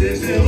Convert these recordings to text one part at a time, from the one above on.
Music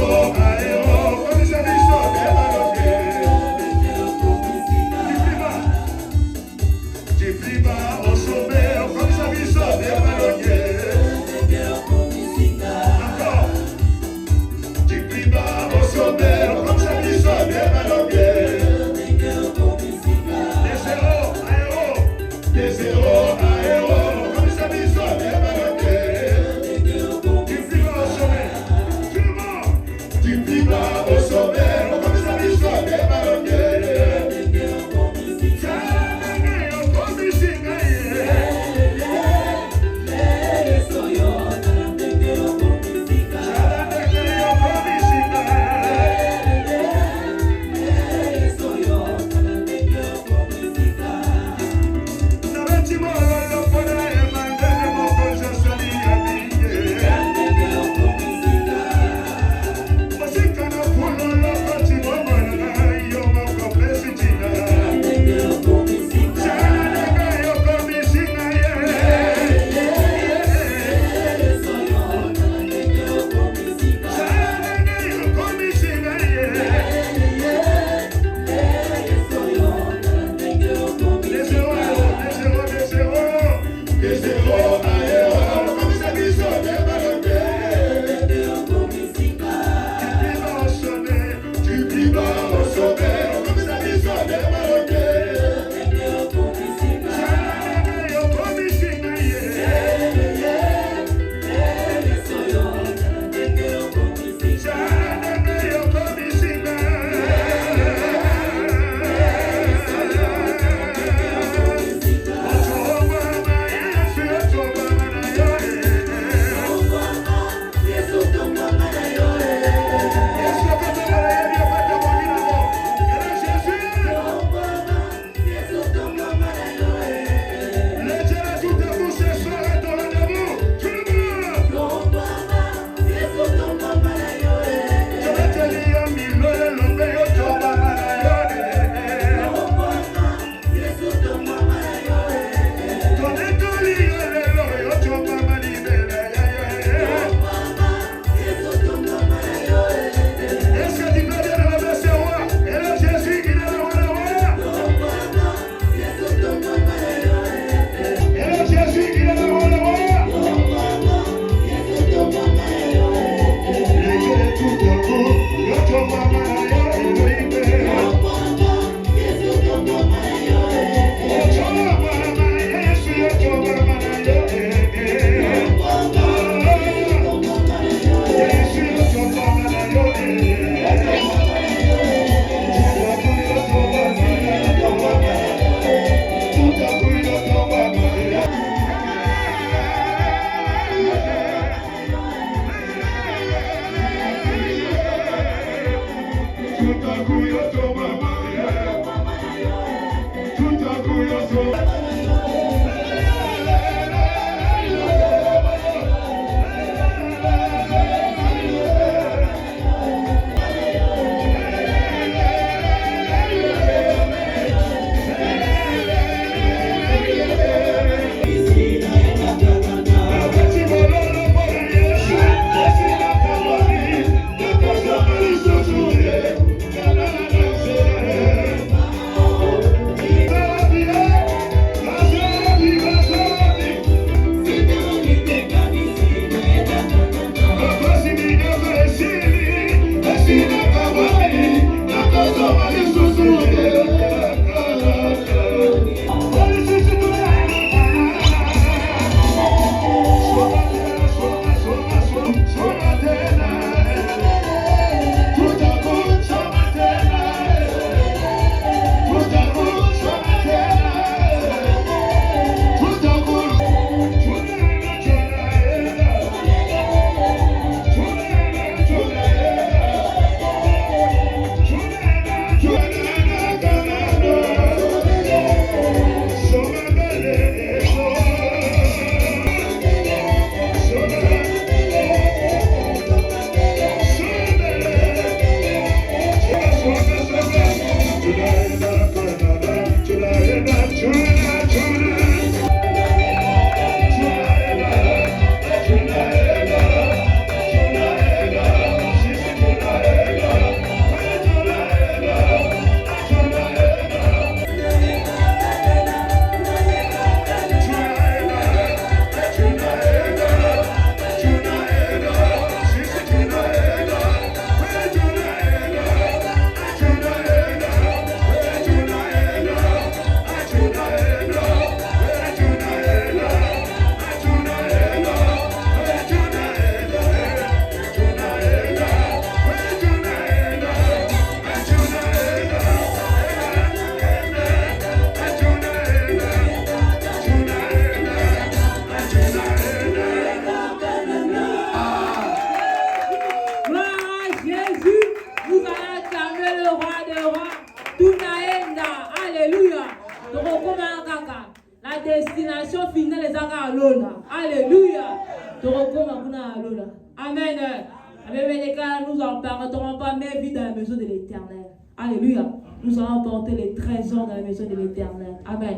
Nous n'emporterons pas mes vies dans la maison de l'Éternel. Alléluia. Nous allons porter les trésors dans la maison de l'Éternel. Amen.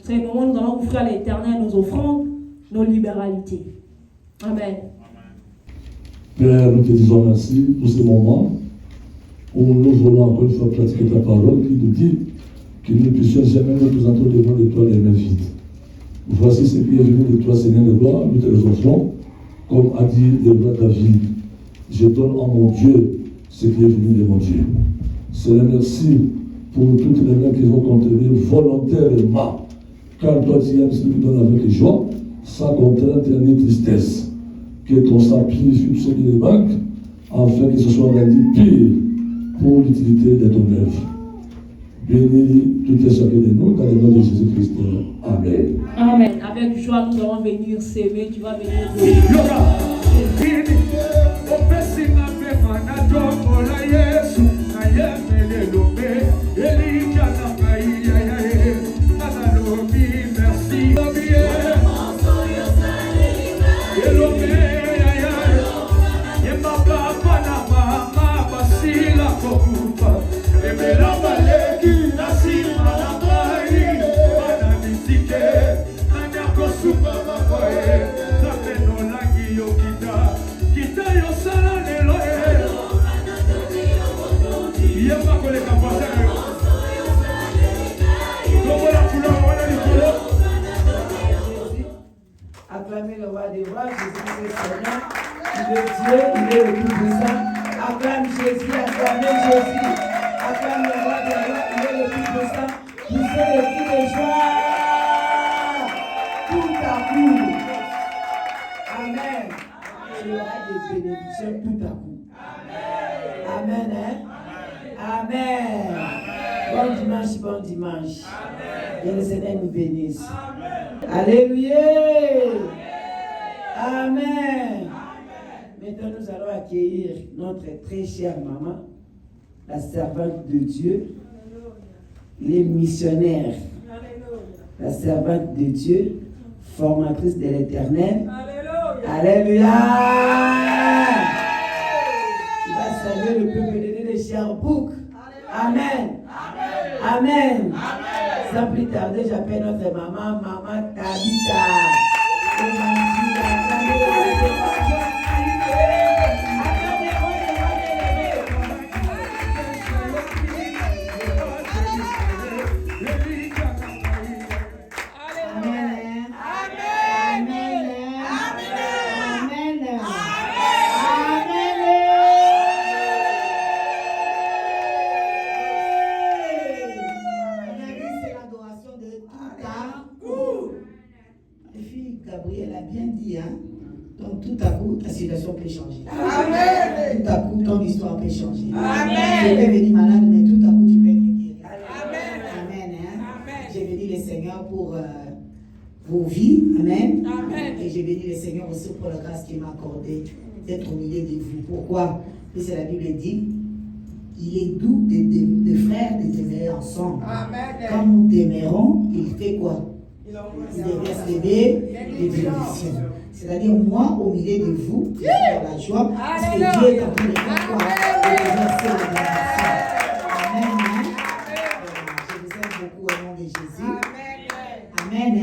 C'est le moment où nous allons offrir à l'Éternel nos offrandes, nos libéralités. Amen. Père, nous te disons merci pour ce moment où nous voulons encore une fois pratiquer ta parole qui nous dit que nous ne puissions jamais nous présenter devant de toi les mains vides. Voici ce qui est venu de toi, Seigneur de gloire, nous te les offrons, comme a dit le roi David. Je donne à mon Dieu ce qui est venu de mon Dieu. Seigneur, merci pour toutes les mains qui vont contenir volontairement. Car toi, tu aimes celui qui donne avec joie, sans contrainte ni tristesse. Que ton sang purifie tout ce qui les manque, afin que ce soit rendu pire pour l'utilité de ton œuvre. Bénis tout et chacun de nous dans le nom de Jésus-Christ. Amen. Amen. Avec joie, nous allons venir s'aimer. Tu vas venir. Acclamez le roi des rois, Jésus est Seigneur, il est Dieu, il est le Tout-Puissant. Acclame Jésus, acclamez Jésus, acclame le roi des rois, il est le Tout-Puissant. Poussez les cris de joie, tout à coup. Amen. Il y aura des bénédictions tout à coup. Amen. Amen. Bon dimanche, bon dimanche. Que le Seigneur nous bénisse. Alléluia. Amen. Maintenant, nous allons accueillir notre très chère maman, la servante de Dieu, les missionnaires, la servante de Dieu, formatrice de l'Éternel. Alléluia. Il va saluer le peuple de Sherbrooke. Amen. Amen. Sans plus tarder, j'appelle notre maman, maman Tabitha. Ta situation peut changer. Amen. Tout à coup, ton histoire peut changer. Amen. Tu peux venir malade, mais tout à coup, tu peux être guéri. Amen. Amen. J'ai béni le Seigneur pour vos vies. Amen. Amen. Et j'ai béni le Seigneur aussi pour la grâce qu'il m'a accordée d'être au milieu de vous. Pourquoi? Parce que la Bible dit, il est doux de frères de demeurer ensemble. Amen. Quand nous demeurons, il fait quoi? Il déverse les bénédictions. C'est-à-dire, moi, au milieu de vous, je suis dans la joie, parce que Dieu est en train de faire quoi? De verser les bénédictions. Amen. Je vous aime beaucoup au nom de Jésus. Amen.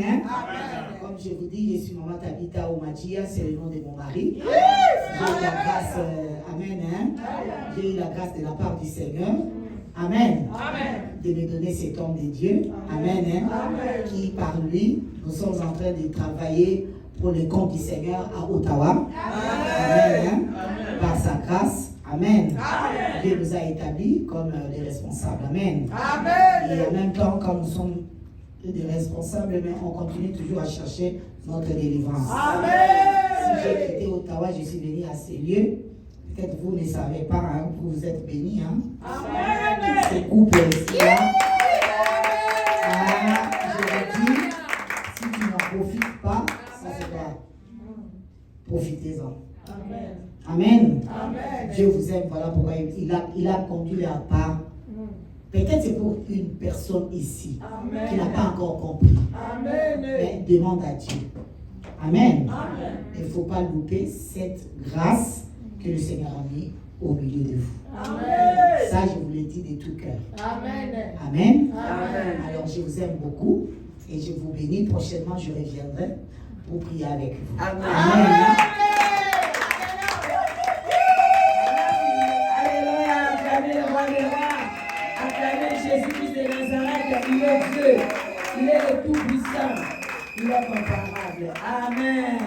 Comme je vous dis, je suis maman Tabitha Omadjia, c'est le nom de mon mari. J'ai eu la grâce, amen. J'ai eu la grâce de la part du Seigneur. Amen. De me donner cet homme de Dieu. Amen. Qui, par lui, nous sommes en train de travailler pour le compte du Seigneur à Ottawa. Amen. Par sa grâce. Amen. Dieu nous a établis comme des responsables. Amen. Et en même temps, quand nous sommes des responsables, mais on continue toujours à chercher notre délivrance. Si j'ai quitté Ottawa, je suis venu à ces lieux. Peut-être vous ne savez pas, hein, vous êtes bénis. Hein. Ces couples ici, là. Je vous dis, si tu n'en profites pas, ça se doit. Profitez-en. Amen. Dieu vous aime, voilà pourquoi il a conduit à part. Peut-être c'est pour une personne ici qui n'a pas encore compris. Mais demande à Dieu. Amen. Il ne faut pas louper cette grâce que le Seigneur a mis au milieu de vous. Amen. Ça, je vous l'ai dit de tout cœur. Amen. Amen. Amen. Alors, je vous aime beaucoup et je vous bénis. Prochainement, je reviendrai pour prier avec vous. Amen. Amen. Alléluia. Acclamez le roi des rois. Acclamez Jésus-Christ de Nazareth. Il est Dieu. Il est le Tout-Puissant. Il est comparable. Amen.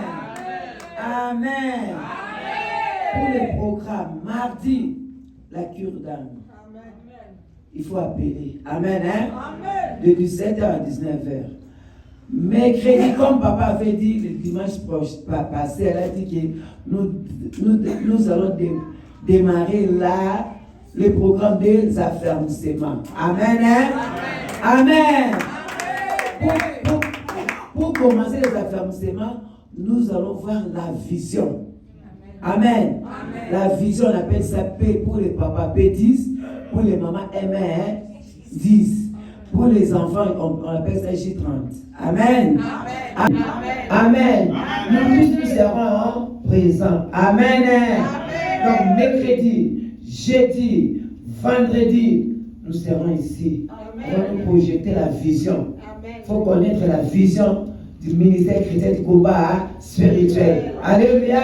Amen. Pour le programme, mardi, la cure d'âme. Il faut appeler. Amen. De 17h à 19h. Mercredi, comme papa avait dit le dimanche passé, elle a dit que nous allons démarrer là le programme des affermissements. Amen. Amen. Pour commencer les affermissements, nous allons voir la vision. Amen. La vision, on appelle ça P pour les papas P10, pour les mamans M10. Pour les enfants, on appelle ça J30. Amen. Amen. Nous serons présents. Amen. Donc, mercredi, jeudi, vendredi, nous serons ici. On va nous projeter la vision. Il faut connaître la vision du ministère chrétien du combat spirituel. Alléluia.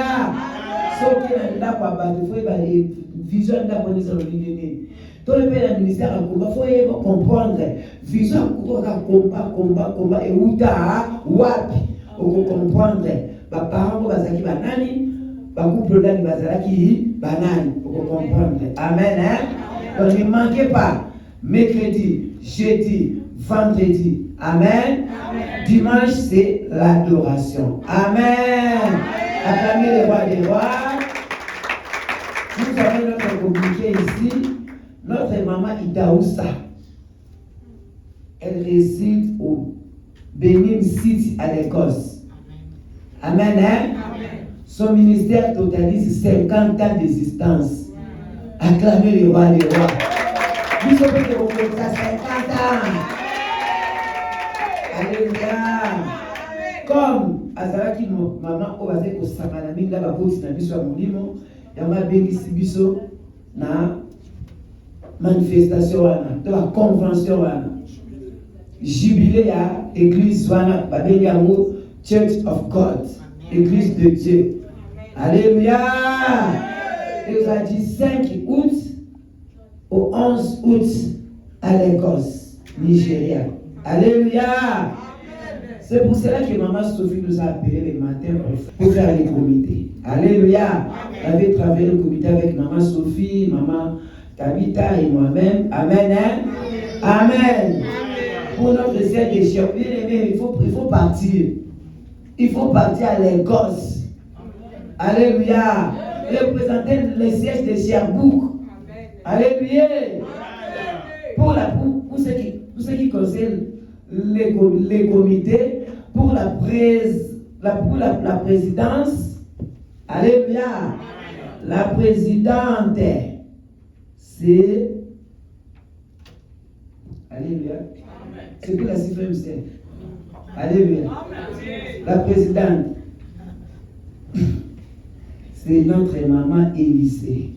Ce qui est là pour abattre, il faut une vision d'abonner sur le ligne. Tout le pays du ministère en combat, il faut comprendre. Vision combat et où wapi. Il faut comprendre. Les parents vont bazaki banani, les couples d'ani bazaki banani. Il faut comprendre. Amen. Donc ne manquez pas. Mercredi, jeudi, vendredi. Amen. Dimanche, c'est l'adoration. Amen. Acclamez le roi des rois. Nous avons notre communiqué ici. Notre maman Idaoussa. Elle réside au Benin City à l'Écosse. Amen. Son ministère totalise 50 ans d'existence. Acclamez le roi des rois. Nous sommes au 50 ans. Alléluia. Comme azalaki maman obaze ko sangana minga ba boti na biso ya molimo yanga bengisi biso na manifestation wana to la convention wana jubilé ya église wana ba bengi yango Church of God, église de Dieu. Alléluia. Et vous a dit 5 août au 11 août à l'Écosse, Nigeria. Alléluia. C'est pour cela que maman Sophie nous a appelé le matin pour faire les comités. Alléluia. On avait travaillé le comité avec maman Sophie, maman Tabitha et moi-même. Amen. Amen. Pour notre siège de chien, il faut partir. Il faut partir à l'Écosse. Alléluia. Représenter le siège de Sherbrooke. Alléluia. Pour ce qui concerne les comités, pour la présidence, alléluia, la présidente, c'est, alléluia, c'est que la CFM c'est, alléluia, la présidente, c'est notre maman Élysée.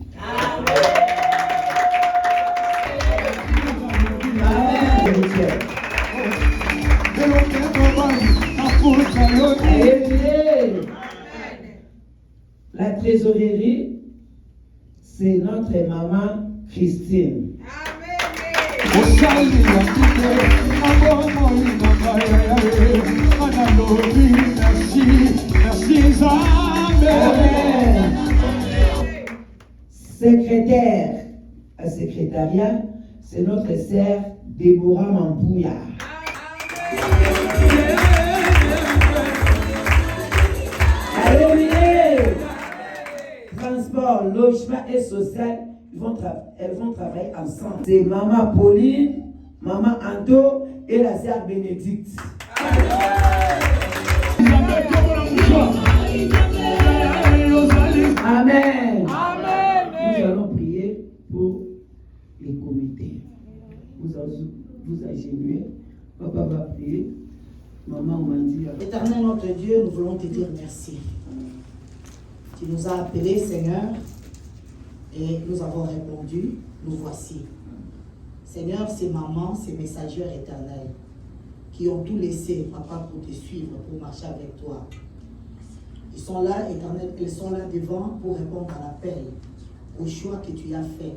La trésorerie, c'est notre maman Christine. Amen. Secrétaire à secrétariat, c'est notre sœur Déborah Mambouya. Alléluia. Transport, logement et social, elles vont travailler ensemble. C'est maman Pauline, maman Anto et la sœur Bénédicte. Amen. Nous allons prier pour les comités. Vous agenouillez, papa va prier, maman m'a dit. Éternel notre Dieu, nous voulons te dire merci. Tu nous as appelés, Seigneur, Et nous avons répondu, nous voici. Seigneur, ces mamans, ces messagères éternelles, qui ont tout laissé, papa, pour te suivre, pour marcher avec toi. Ils sont là, éternel, ils sont là devant pour répondre à l'appel, au choix que tu as fait.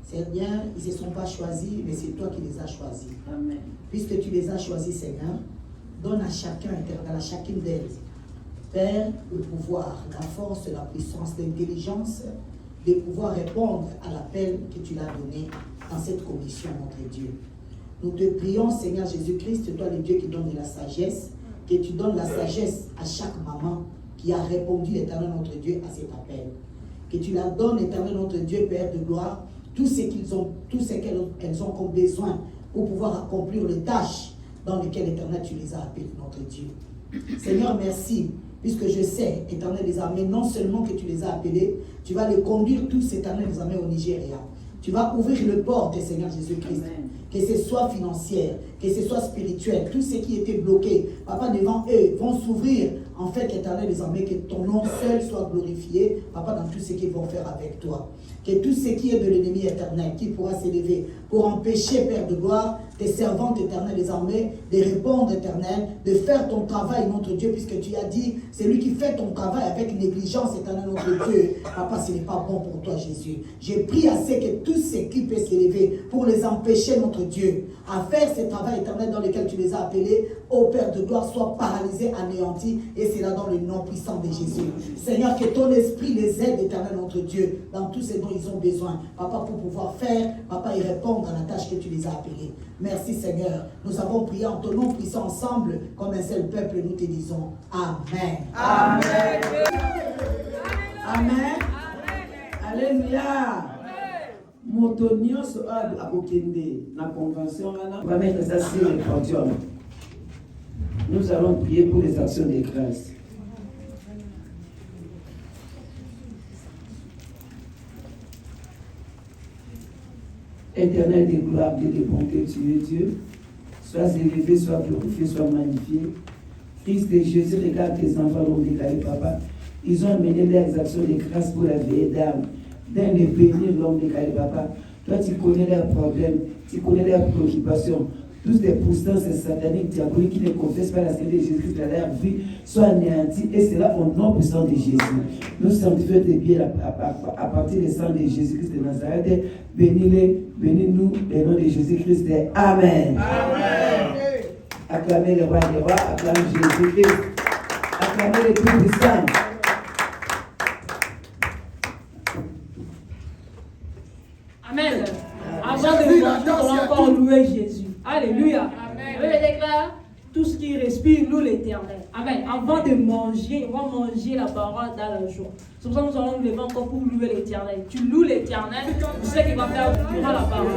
Seigneur, ils ne se sont pas choisis, mais c'est toi qui les as choisis. Amen. Puisque tu les as choisis, Seigneur, donne à chacun, éternel, à chacune d'elles, Père, le pouvoir, la force, la puissance, l'intelligence, de pouvoir répondre à l'appel que tu l'as donné dans cette commission, notre Dieu. Nous te prions, Seigneur Jésus-Christ, toi le Dieu qui donne de la sagesse, que tu donnes la sagesse à chaque maman qui a répondu, l'éternel notre Dieu, à cet appel. Que tu la donnes, éternel notre Dieu, Père de gloire, tout ce qu'elles ont comme besoin pour pouvoir accomplir les tâches dans lesquelles, éternel, tu les as appelées, notre Dieu. Seigneur, merci, puisque je sais, éternel des armées, non seulement que tu les as appelés, tu vas les conduire tous, éternel des armées, au Nigeria. Tu vas ouvrir le porte, Seigneur Jésus-Christ. Amen. Que ce soit financière, que ce soit spirituel, tout ce qui était bloqué, papa, devant eux, vont s'ouvrir, en fait, éternel des armées, que ton nom seul soit glorifié, papa, dans tout ce qu'ils vont faire avec toi. Que tout ce qui est de l'ennemi éternel, qui pourra s'élever pour empêcher, Père de gloire, tes servantes éternelles des armées, de répondre, éternel, de faire ton travail, notre Dieu, puisque tu as dit, c'est lui qui fait ton travail avec négligence, éternel, notre Dieu. Papa, ce n'est pas bon pour toi, Jésus. J'ai pris assez que tout ce qui peut s'élever pour les empêcher, notre Dieu, à faire ce travail éternel dans lequel tu les as appelés, ô Père de gloire, soit paralysé, anéanti, et c'est là dans le nom puissant de Jésus. Seigneur, que ton esprit les aide, éternel, notre Dieu, dans tout ce dont ils ont besoin, papa, pour pouvoir faire, papa, et répondre à la tâche que tu les as appelés. Merci, Seigneur. Nous avons prié en ton nom puissant ensemble, comme un seul peuple, nous te disons Amen. Amen. Amen. Alléluia. Moto nyonso akokende na convention wana on va mettre ça sur le podium. Nous allons prier pour les actions de grâce. Éternel de gloire, Dieu de bonté, tu es Dieu. Sois élevé, sois glorifié, sois magnifié. Fils de Jésus, regarde tes enfants l'ont déclaré, papa. Ils ont mené leurs actions de grâce pour la veille d'âme. Dans le bénir l'homme déclaré, papa. Toi, tu connais leurs problèmes, tu connais leurs préoccupations. Tous les puissances sataniques, diaboliques qui ne confessent pas la sainteté de Jésus dans leur vie soient anéantis, et c'est là au nom puissant de Jésus. Nous sanctifions tes pieds à partir du sang de Jésus-Christ de Nazareth. Bénis-les, bénis-nous, au nom de Jésus-Christ. Amen. Amen. Acclamez le roi des rois, acclamez Jésus-Christ, acclamez le Tout-Puissant. Amen. Avant de manger, on va encore louer Jésus. Alléluia. Je déclare tout ce qui respire, loue l'Éternel. Amen. Avant de manger, on va manger la parole dans la joie. C'est pour ça que nous allons nous lever encore pour louer l'Éternel. Tu loues l'Éternel, tu sais qu'il va faire durant la parole.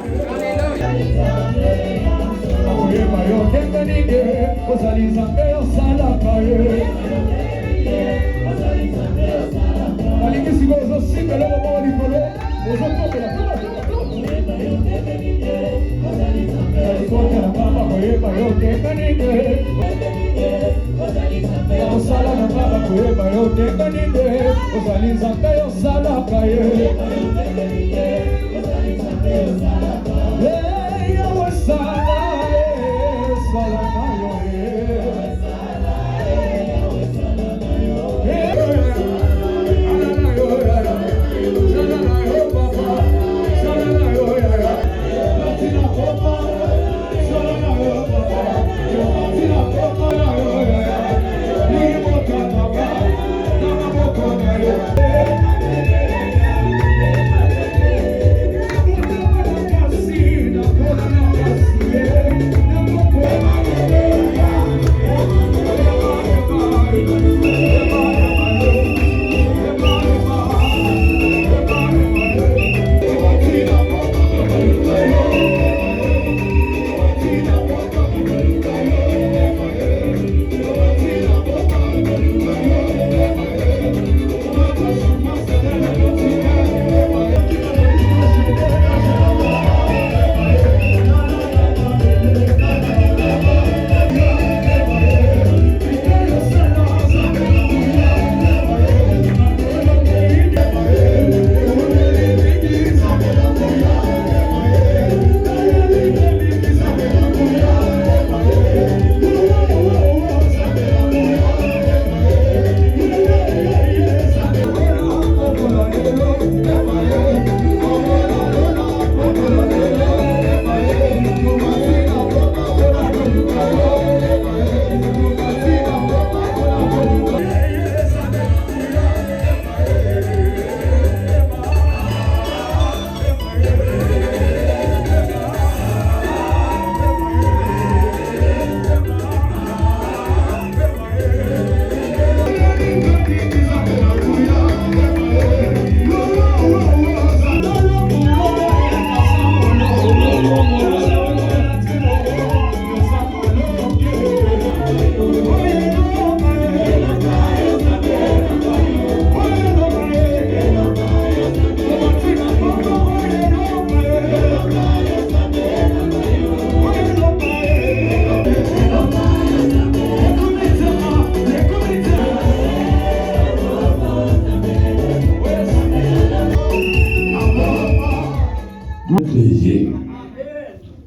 Créé.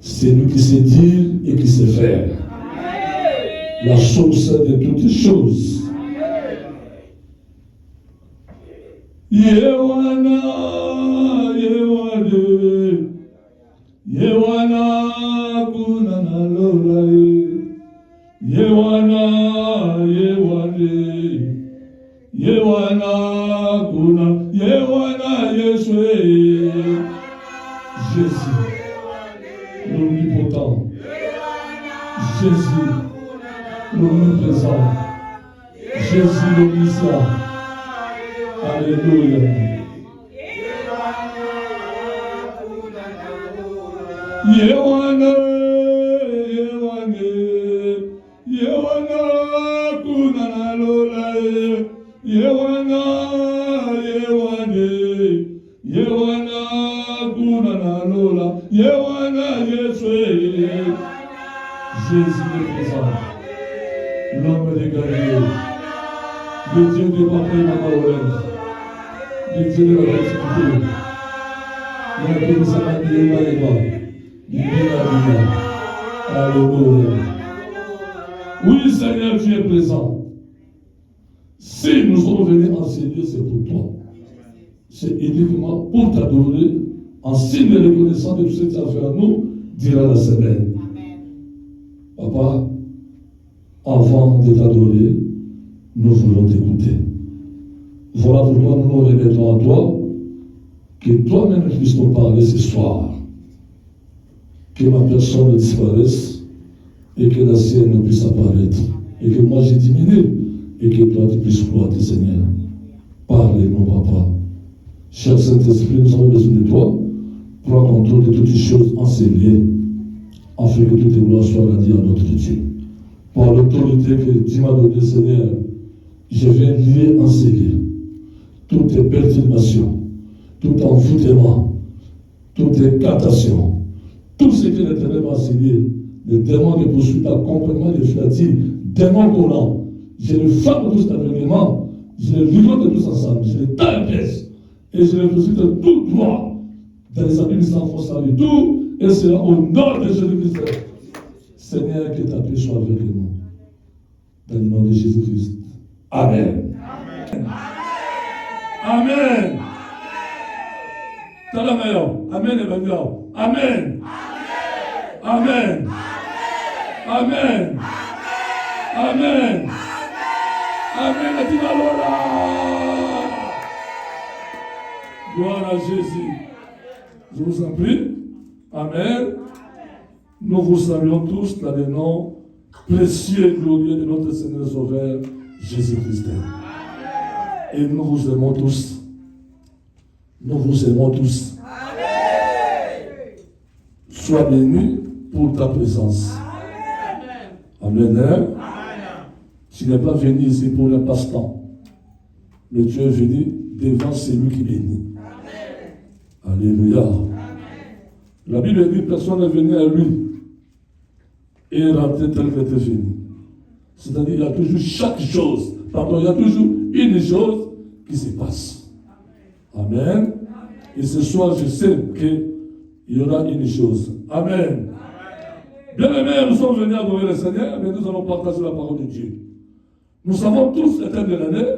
C'est lui qui sait dire et qui sait faire. La source de toutes choses. Yewana, Yewane, Yewana, Kunana Lolae, Yewana, Yewane, Yewana, Kuna, Yewana, Yeshua, Jésus, l'omnipotent, Jésus, l'omniprésent, Jésus l'omniscient. Alléluia. Yewana, Yewane, Yewana, Kunana Lolae, Yewana, Yewane, Yewana, Kunana Lola, Yewana, Yeshua, Jésus le présent, l'homme des guerriers, le Dieu de papa et maman, le Dieu de la proximité, la connaissance de l'Éva. Alléluia. Oui, Seigneur, tu es présent. Si nous sommes venus enseigner, c'est pour toi. C'est uniquement pour t'adorer, en signe de reconnaissance de tout ce que tu as fait à nous, durant la semaine. Papa, avant de t'adorer, nous voulons t'écouter. Voilà pourquoi nous nous remettons à toi, que toi-même puisses nous parler ce soir. Que ma personne disparaisse et que la sienne puisse apparaître. Et que moi je diminue et que toi tu puisses croître, Seigneur. Parlez-nous, Papa. Cher Saint-Esprit, nous avons besoin de toi. Prends contrôle de toutes les choses enseignées, afin que toutes les gloires soient rendues à notre Dieu. Par l'autorité que tu m'as donnée, Seigneur, je viens lier, enseigner toutes les perturbations, tout envoûtement, toute incantation. Tout ce que l'Éternel m'a enseigné, les démons de poursuite, accompagnement des flattilles, démons collants, je les frappe tous aveuglément, je les livre de tous ensemble, je les taille en pièces, et je les poursuite tout droit dans les abîmes sans force à lui. Tout, et cela au nom de Jésus-Christ. Seigneur, que ta paix soit avec nous. Dans le nom de Jésus-Christ. Amen. Amen. Amen. Amen. Amen. Amen. Amen. Amen. Amen. Amen. Gloire à Jésus. Je vous en prie. Amen. Nous vous saluons tous dans le nom précieux et glorieux de notre Seigneur Sauveur Jésus-Christ. Et nous vous aimons tous. Nous vous aimons tous. Sois béni pour ta présence. Amen. Amen. Tu n'es pas venu ici pour un passe-temps, mais tu es venu devant celui qui bénit. Amen. Alléluia. Amen. La Bible dit que personne n'est venu à lui et est rentré tel qu'il était venu. C'est-à-dire qu'il y a toujours chaque chose, il y a toujours une chose qui se passe. Amen. Et ce soir, je sais qu'il y aura une chose. Amen. Bien aimés, nous sommes venus adorer le Seigneur, mais nous allons partager la parole de Dieu. Nous savons tous le thème de l'année.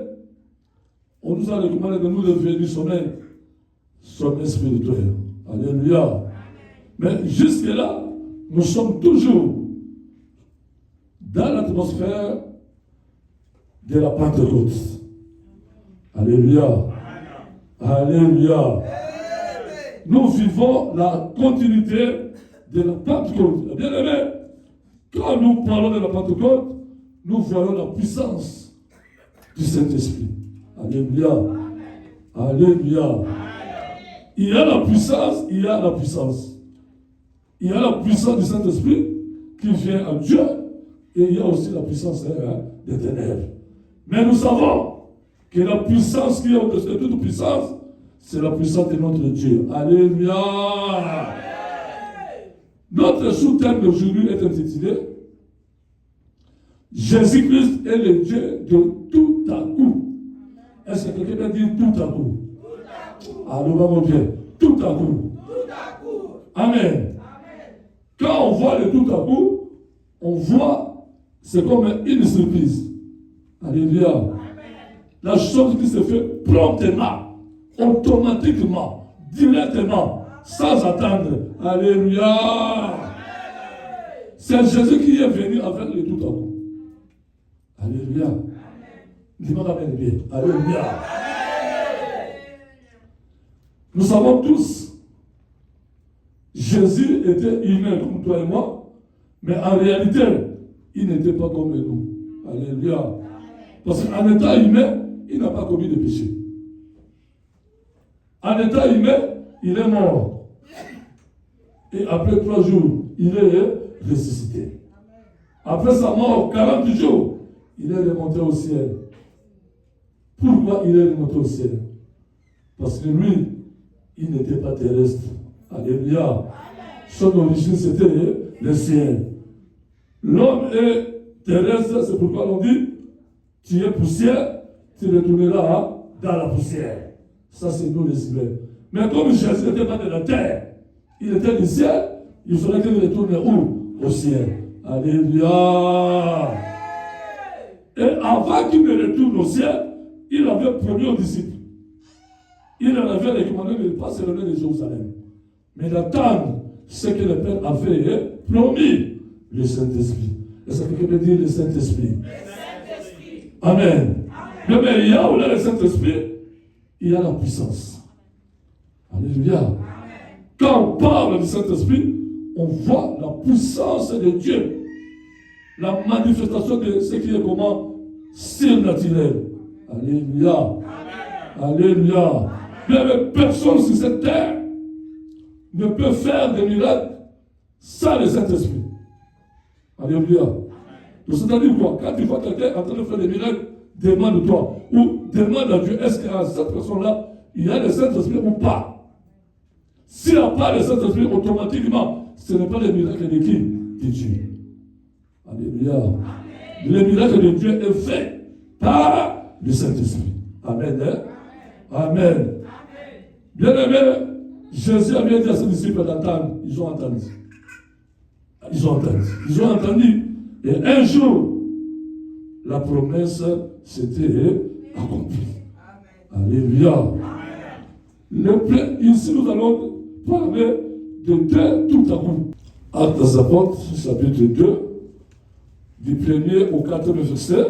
On nous a recommandé de nous lever du sommeil spirituel. Alléluia. Mais jusque-là, nous sommes toujours dans l'atmosphère de la Pentecôte. Alléluia. Alléluia. Nous vivons la continuité de la Pentecôte. Bien aimé, quand nous parlons de la Pentecôte, nous voyons la puissance du Saint-Esprit. Alléluia. Alléluia. Il y a la puissance, il y a la puissance. Il y a la puissance du Saint-Esprit qui vient à Dieu, et il y a aussi la puissance des ténèbres. Mais nous savons que la puissance qui est au-dessus de toute puissance, c'est la puissance de notre Dieu. Alléluia. Notre sous-thème d'aujourd'hui est intitulé Jésus-Christ est le Dieu de tout à coup. Est-ce que quelqu'un peut dire tout à coup? Allô, mon Dieu. Tout à coup. Amen. Quand on voit le tout à coup, on voit, c'est comme une surprise. Alléluia. La chose qui se fait promptement, automatiquement, directement, sans attendre. Alléluia. C'est Jésus qui est venu avec le tout à coup. Alléluia. Dis-moi Amen bien. Alléluia. Nous savons tous, Jésus était humain comme toi et moi, mais en réalité, il n'était pas comme nous. Alléluia. Parce qu'en état humain, il n'a pas commis de péché. En état humain, il est mort. Et après 3 jours, il est ressuscité. Après sa mort, 40 jours, il est remonté au ciel. Pourquoi il est remonté au ciel? Parce que lui, il n'était pas terrestre. Alléluia. Son origine, c'était le ciel. L'homme est terrestre, c'est pourquoi on dit, tu es poussière, tu retourneras dans la poussière. Ça, c'est nous les humains. Mais comme Jésus n'était pas de la terre, il était du ciel, il faudrait qu'il retourne où? Au ciel. Alléluia. Et avant qu'il ne retourne au ciel, il avait promis aux disciples. Il leur avait recommandé de ne pas s'éloigner de Jérusalem, mais d'attendre ce que le Père avait promis, le Saint-Esprit. Est-ce que quelqu'un peut dire le Saint-Esprit? Amen. Mais il y a où là le Saint-Esprit, il y a la puissance. Alléluia. Quand on parle du Saint-Esprit, on voit la puissance de Dieu. La manifestation de ce qui est comment? Surnaturel. Alléluia. Alléluia. Mais personne sur cette terre ne peut faire des miracles sans le Saint-Esprit. Alléluia. Donc c'est-à-dire quoi? Quand tu vois quelqu'un en train de faire des miracles, demande-toi ou demande à Dieu, est-ce qu'à cette personne-là, il y a le Saint-Esprit ou pas? S'il n'y a pas le Saint-Esprit, automatiquement, ce n'est pas le miracle de qui? De Dieu. Alléluia. Le miracle de Dieu est fait par le Saint-Esprit. Amen. Hein? Amen. Bien-aimé, Jésus avait dit à ses disciples d'attendre. Ils ont entendu. Ils ont entendu. Ils ont entendu. Et un jour, la promesse s'était accomplie. Alléluia. Ici, nous allons parler de deux tout à coup. Actes des Apôtres, chapitre 2, du 1er au 4e verset.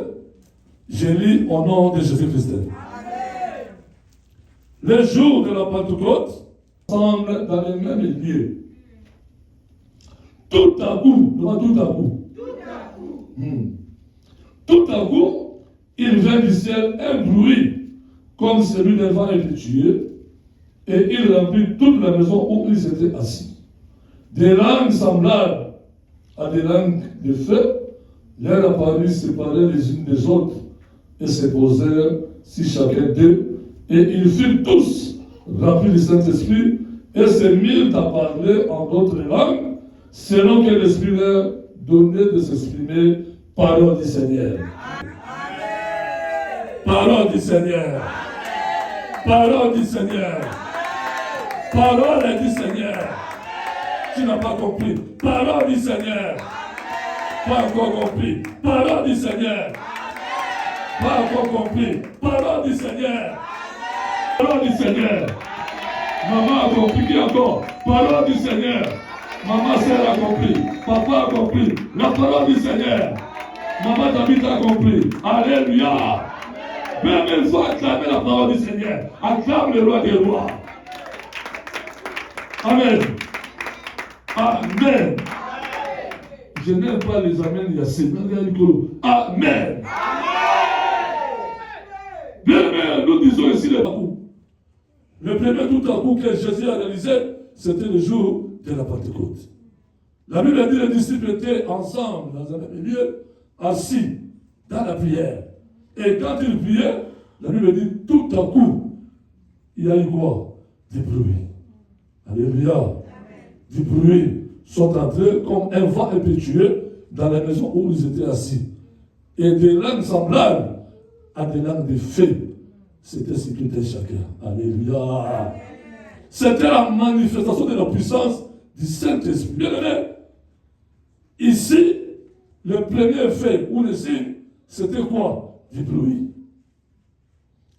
Je lis au nom de Jésus-Christ. Les jours de la Pentecôte semblent dans les mêmes lieux. Tout à coup, tout à coup. Tout à coup, il vint du ciel un bruit comme celui d'un vent impétueux, et il remplit toute la maison où ils étaient assis. Des langues semblables à des langues de feu leur apparut séparées les unes des autres et se posèrent sur chacun d'eux, et ils furent tous remplis du Saint-Esprit et se mirent à parler en d'autres langues, selon que l'Esprit leur donnait de s'exprimer. Parole du Seigneur. Parole du Seigneur. Parole du Seigneur. Parole du Seigneur. Tu n'as pas compris. Parole du Seigneur. Pas encore compris. Parole du Seigneur. Pas encore compris. Parole du Seigneur. Parole du Seigneur. Maman a compris. Qui encore? Parole du Seigneur. Maman sœur a compris. Papa a compris. La parole du Seigneur. Maman David a compris. Alléluia. Même il faut acclamer la parole du Seigneur. Acclame le roi des rois. Amen. Amen. Je n'aime pas les amens, il y a ces Amen. Bien, mais nous disons ici le coup. Le premier tout à coup que Jésus a réalisé, c'était le jour de la Pentecôte. La Bible dit que les disciples étaient ensemble dans un même lieu, assis dans la prière. Et quand ils priaient, la Bible dit tout à coup, il y a eu quoi? Des bruits. Alléluia. Des bruits sont entrés comme un vent impétueux dans la maison où ils étaient assis. Et des langues semblables à des langues de feu. C'était sur tout un chacun. Alléluia. C'était la manifestation de la puissance du Saint-Esprit. Bien aimé, ici, le premier fait ou le signe, c'était quoi? Du bruit.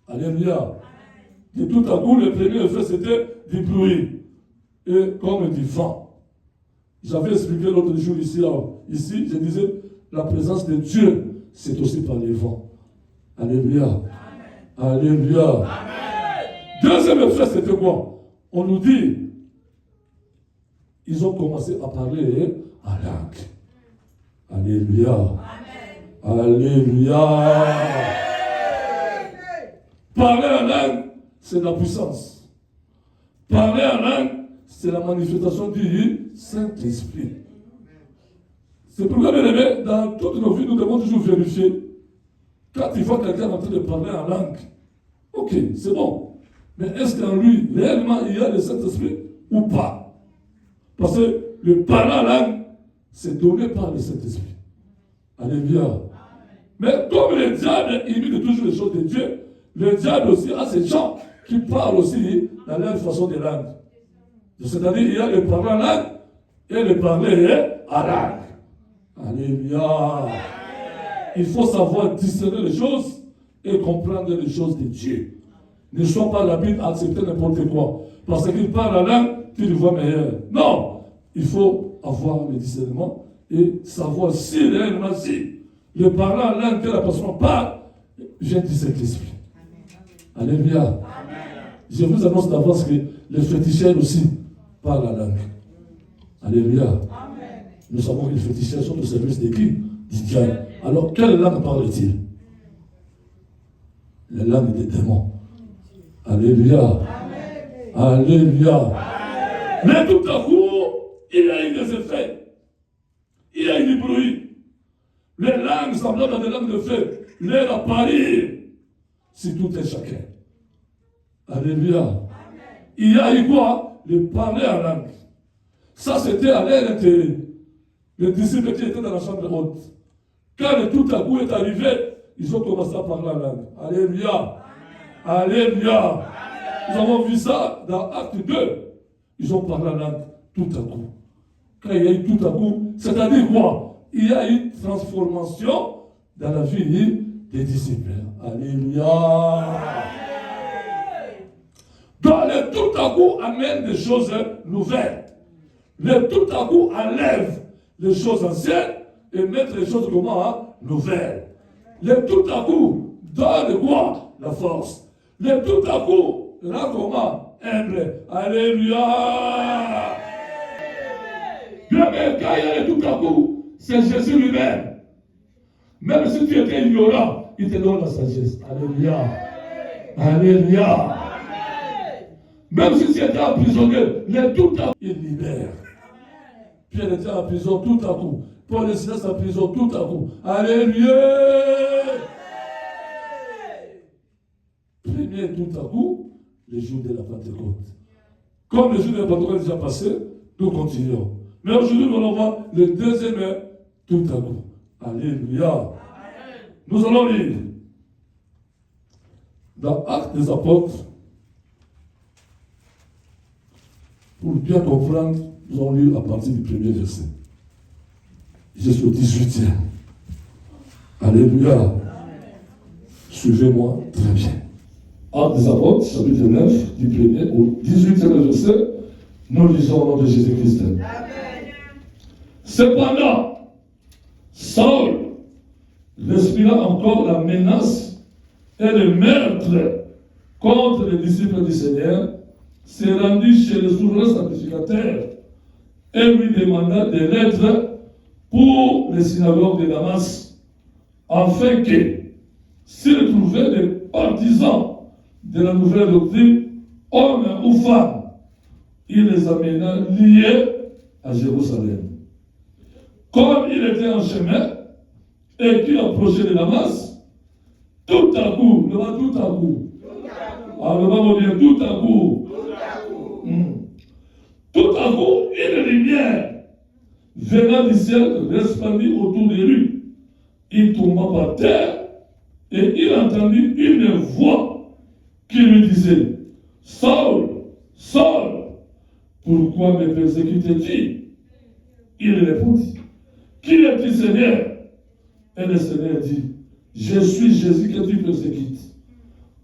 Alléluia. Et tout à coup, le premier effet, c'était du bruit. Et comme du vent. J'avais expliqué l'autre jour ici, ici, je disais, la présence de Dieu, c'est aussi par les vents. Alléluia. Amen. Alléluia. Amen. Deuxième effet, c'était quoi? On nous dit, ils ont commencé à parler en langue. Alléluia. Amen. Alléluia. Amen. Parler en langue, c'est la puissance. Parler en langue, c'est la manifestation du Saint-Esprit. C'est pourquoi, bien aimé, dans toutes nos vies, nous devons toujours vérifier. Quand tu vois quelqu'un en train de parler en langue, ok, c'est bon. Mais est-ce qu'en lui, réellement, il y a le Saint-Esprit ou pas? Parce que le parler en langue, c'est donné par le Saint-Esprit. Alléluia. Mais comme le diable imite toujours les choses de Dieu, le diable aussi a ces gens qui parlent aussi dans leur façon de langue. C'est-à-dire, il y a le parler en langue et le parler en langue. Alléluia. Il faut savoir discerner les choses et comprendre les choses de Dieu. Ne sois pas rapide à accepter n'importe quoi. Parce qu'il parle en langue, tu le vois meilleur. Non. Il faut avoir le discernement et savoir si réellement si le parler en langue que la personne parle vient du Saint-Esprit. Alléluia. Amen. Je vous annonce d'avance que les féticheurs aussi parlent la langue. Alléluia. Amen. Nous savons que les féticheurs sont au service de qui? Du diable. Alors, quelle langue parle-t-il? La langue des démons. Alléluia. Amen. Alléluia. Amen. Mais tout à coup, il y a eu des effets. Il y a eu du bruit. Les langues semblables à des langues de feu. L'air à Paris. Si tout est chacun. Alléluia. Amen. Il y a eu quoi? Le parler en langue. Ça, c'était à l'air intérieur. Les disciples qui étaient dans la chambre haute. Quand le tout à coup est arrivé, ils ont commencé à parler en langue. Alléluia. Amen. Alléluia. Amen. Nous avons vu ça dans Acte 2. Ils ont parlé en langue tout à coup. Quand il y a eu tout à coup, c'est-à-dire quoi? Il y a eu transformation dans la vie des disciples. Alléluia. Donc le tout à coup amène des choses nouvelles. Le tout à coup enlève les choses anciennes et met les choses comment? Nouvelles. Le tout à coup donne quoi? La force. Le tout à coup rend comment? Humble. Alléluia. Bien, mais quand il y a le tout à coup, c'est Jésus lui-même. Même si tu étais ignorant, il te donne la sagesse. Alléluia. Alléluia. Même si tu étais emprisonné, le tout à coup, il libère. Pierre était en prison tout à coup. Paul et Silas en prison tout à coup. Alléluia. Premier tout à coup, le jour de la Pentecôte. Comme le jour de la Pentecôte est déjà passé, nous continuons. Mais aujourd'hui, nous allons voir le deuxième tout à coup. Alléluia. Nous allons lire dans Actes des Apôtres. Pour bien comprendre, nous allons lire à partir du premier verset. Jusqu'au 18e. Alléluia. Suivez-moi très bien. Actes des Apôtres, chapitre 9, du 1er au 18e verset, nous lisons au nom de Jésus-Christ. Cependant, Saul, respirant encore la menace et le meurtre contre les disciples du Seigneur, s'est rendu chez le souverain sacrificateur et lui demanda des lettres pour les synagogues de Damas, afin que, s'il trouvait des partisans de la nouvelle doctrine, hommes ou femmes, il les amena liés à Jérusalem. Comme il était en chemin et qu'il approchait de Damas, tout à coup, tout à coup, tout à coup, tout à coup, une lumière venant du ciel resplendit autour de lui. Il tomba par terre et il entendit une voix qui lui disait: Saul, Saul, pourquoi me persécutes-tu? Il répondit, qui es-tu, Seigneur? Et le Seigneur dit, je suis Jésus que tu persécutes.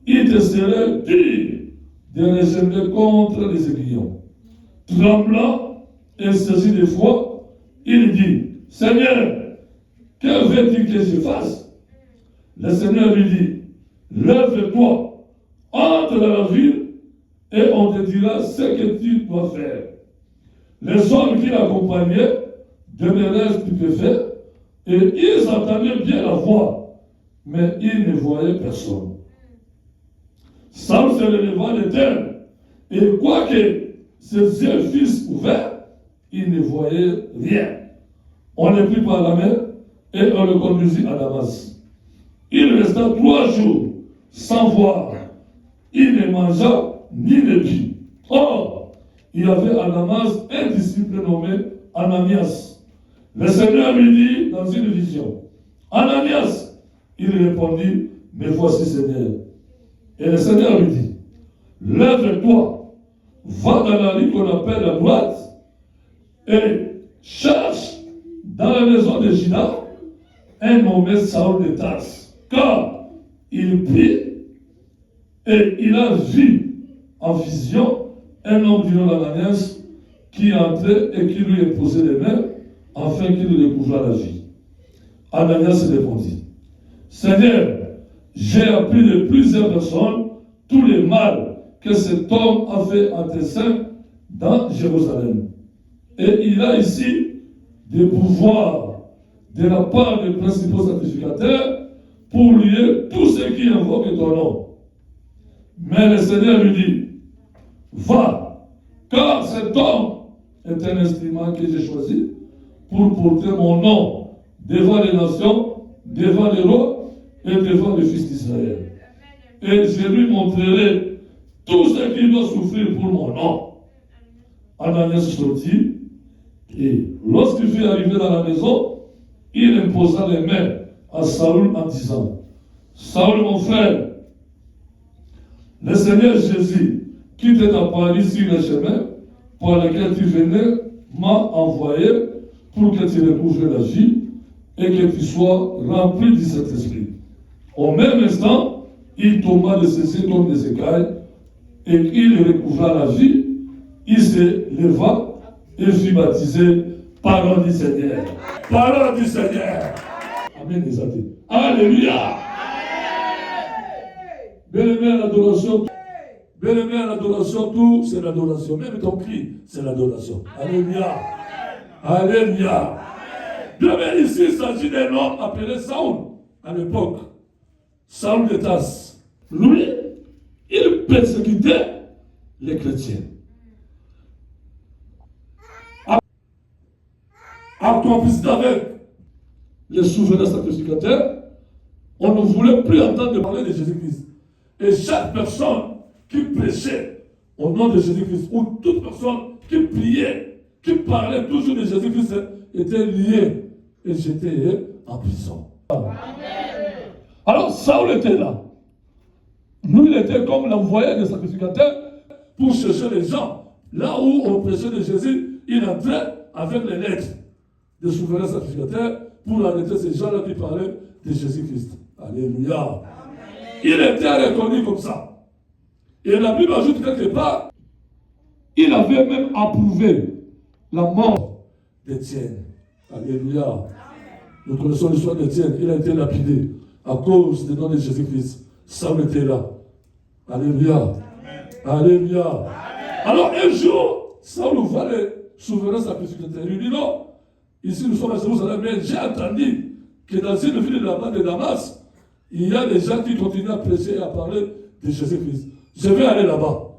Il te serait dur de rejeter contre les aiguillons. Tremblant et saisi de foi, il dit, Seigneur, que veux-tu que je fasse? Le Seigneur lui dit, lève-toi, entre dans la ville, et on te dira ce que tu dois faire. Les hommes qui l'accompagnaient demeurèrent stupéfaits, et ils entendaient bien la voix, mais ils ne voyaient personne. Saül se releva de terre, et quoique ses yeux fussent ouverts, il ne voyait rien. On le prit par la main, et on le conduisit à Damas. Il resta 3 jours sans voir. Il ne mangea ni ne but. Or, il y avait à Damas un disciple nommé Ananias. Le Seigneur lui dit dans une vision, Ananias, il répondit, me voici Seigneur. Et le Seigneur lui dit, lève-toi, va dans la rue qu'on appelle la droite, et cherche dans la maison de Judas un nommé Saül de Tarse. Car il prit et il a vu en vision un homme du nom d'Ananias qui entrait et qui lui imposait les mains afin qu'il lui découvrât la vie. Ananias répondit, Seigneur, j'ai appris de plusieurs personnes tout le mal que cet homme a fait à tes saints dans Jérusalem. Et il a ici des pouvoirs de la part des principaux sacrificateurs pour lier tous ceux qui invoquent ton nom. Mais le Seigneur lui dit, va, car cet homme est un instrument que j'ai choisi pour porter mon nom devant les nations, devant les rois et devant les fils d'Israël. Et je lui montrerai tout ce qu'il doit souffrir pour mon nom. Ananias sortit, et lorsqu'il fut arrivé dans la maison, il imposa les mains à Saül en disant, Saül mon frère, le Seigneur Jésus, qui t'est apparu sur le chemin par lequel tu venais, m'a envoyé pour que tu recouvres la vie et que tu sois rempli du Saint-Esprit. Au même instant, il tomba de ses yeux comme des écailles et il recouvra la vie. Il se leva et fut baptisé. Parole du Seigneur. Parole du Seigneur. Amen, les athées. Alléluia. Bien-aimé à l'adoration. Bien-aimé à l'adoration, tout c'est l'adoration. Même ton cri, c'est l'adoration. Alléluia. Alléluia. Bien, ici, il s'agit d'un homme appelé Saül à l'époque. Saül de Tarse. Lui, il persécutait les chrétiens. En complicité avec les souverains sacrificateurs, on ne voulait plus entendre parler de Jésus-Christ. Et chaque personne qui prêchait au nom de Jésus-Christ, ou toute personne qui priait, qui parlait toujours de Jésus-Christ, était liée et j'étais en prison. Amen. Alors Saül était là. Lui, il était comme l'envoyé des sacrificateurs pour chercher les gens. Là où on prêchait de Jésus, il entrait avec les lettres des souverains sacrificateurs pour arrêter ces gens-là qui parlaient de Jésus-Christ. Alléluia. Amen. Il était reconnu comme ça. Et la Bible ajoute quelque part, il avait même approuvé la mort d'Étienne. Alléluia. Amen. Nous connaissons l'histoire d'Étienne. Il a été lapidé à cause du nom de Jésus-Christ. Saül était là. Alléluia. Amen. Alléluia. Amen. Alors un jour, Saül voit les souverains sacrificateurs. Il lui dit non. Ici, nous sommes à Jérusalem, mais j'ai entendu que dans une ville de la bande de Damas, il y a des gens qui continuent à prêcher et à parler de Jésus-Christ. Je vais aller là-bas.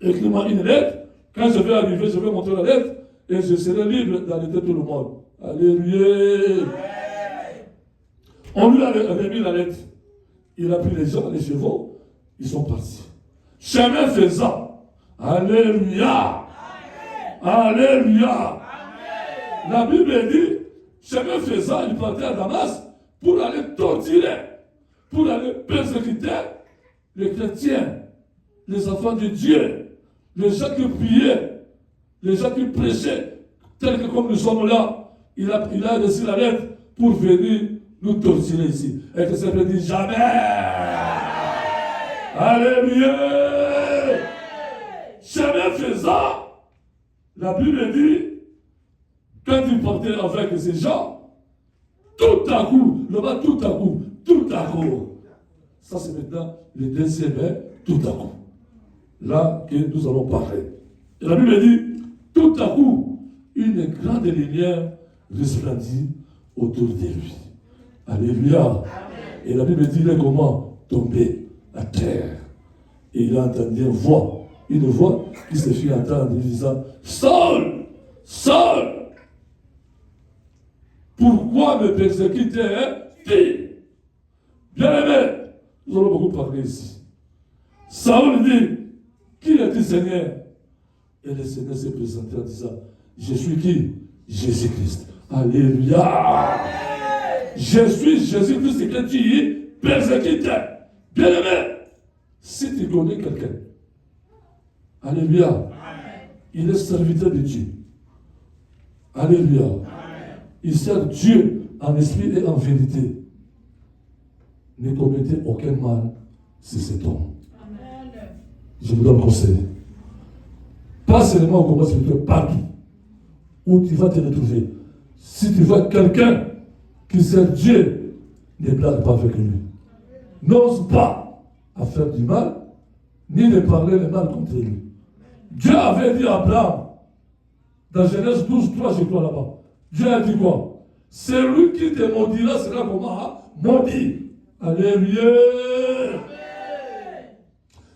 Écris-moi une lettre. Quand je vais arriver, je vais montrer la lettre et je serai libre d'arrêter tout le monde. Alléluia. On lui a remis la lettre. Il a pris les gens, les chevaux, ils sont partis. Chemin faisant. Alléluia. Alléluia. La Bible dit, chemin faisant, il partait à Damas pour aller torturer, pour aller persécuter les chrétiens, les enfants de Dieu, les gens qui priaient les gens qui prêchaient, tels que comme nous sommes là, il a reçu la lettre pour venir nous torturer ici. Et que ça peut dire jamais. Alléluia. Jamais faisant, la Bible dit, quand il partait avec ces gens, tout à coup, là-bas, tout à coup. Ça, c'est maintenant le deuxième, tout à coup. Là que nous allons parler. Et la Bible dit, tout à coup, une grande lumière resplendit autour de lui. Alléluia. Et la Bible dit, il est comment tomber à terre. Et il a entendu une voix qui se fit entendre disant, Saul, Saul, pourquoi me persécuter? Bien-aimé, nous allons beaucoup parler ici. Saul dit, qui est-il, Seigneur? Et le Seigneur s'est présenté en disant, je suis qui? Jésus-Christ. Alléluia. Je suis Jésus-Christ que tu persécutes. Bien-aimé, si tu connais quelqu'un, alléluia, il est serviteur de Dieu. Alléluia. Il sert Dieu en esprit et en vérité. Ne commettez aucun mal si c'est homme. Je vous donne conseil. Pas seulement au combat spirituel, partout où tu vas te retrouver. Si tu vois quelqu'un qui sert Dieu, ne blague pas avec lui. N'ose pas à faire du mal, ni de parler le mal contre lui. Dieu avait dit à Abraham, dans Genèse 12, 3, je crois là-bas, Dieu a dit quoi? Celui qui te maudira sera comment? Maudit. Alléluia.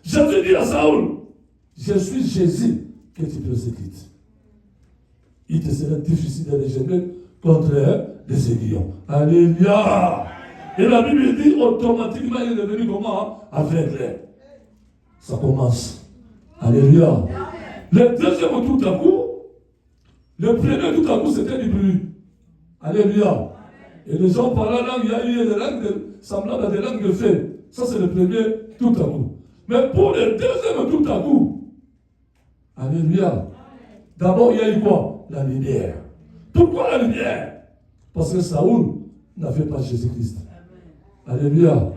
Jésus dit à Saoul, je suis Jésus que tu persécutes. Il te sera difficile de régénérer contre les aiguillons. Alléluia. Et la Bible dit automatiquement il est devenu comment? Aveugle. Ça commence. Alléluia. Le deuxième tout à coup, le premier tout à coup c'était du bruit. Alléluia. Et les gens parlaient langue, il y a eu des langues semblables à des langues de feu. Ça c'est le premier tout à coup. Mais pour le deuxième tout à coup, alléluia. D'abord il y a eu quoi? La lumière. Pourquoi la lumière? Parce que Saoul n'avait pas Jésus-Christ. Alléluia.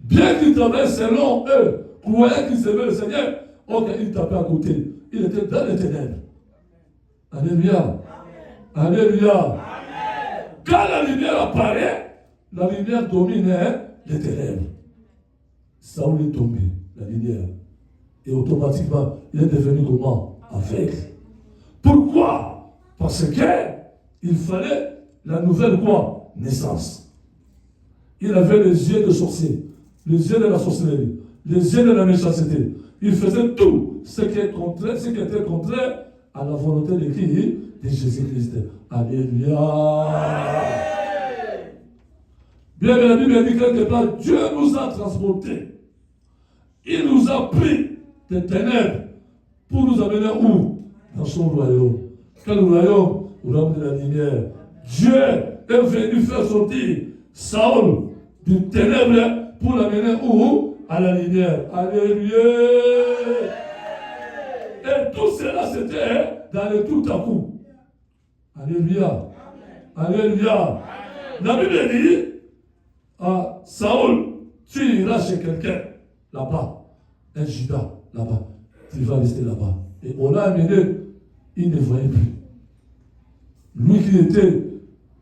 Bien qu'il travaillait selon eux, croyaient qu'il servait le Seigneur, ok, il tapait à côté. Il était dans les ténèbres. Alléluia. Alléluia. Quand la lumière apparaît, la lumière domine les ténèbres. Saoul est tombé, la lumière. Et automatiquement, il est devenu comment? Aveugle. Pourquoi? Parce qu'il fallait la nouvelle quoi? Naissance. Il avait les yeux de sorcier, les yeux de la sorcellerie, les yeux de la méchanceté. Il faisait tout ce qui était contraire à la volonté de qui? De Jésus-Christ. Alléluia. Bien que la Bible dit quelque part, Dieu nous a transportés. Il nous a pris des ténèbres pour nous amener où? Dans son royaume. Quel royaume? Au royaume de la lumière. Dieu est venu faire sortir Saul du ténèbre pour l'amener où? À la lumière. Alléluia. Et tout cela c'était dans le tout à coup. Alléluia. Alléluia. La Bible dit à Saul, tu iras chez quelqu'un là-bas, un Judas là-bas, tu vas rester là-bas. Et on l'a amené, il ne voyait plus. Lui qui était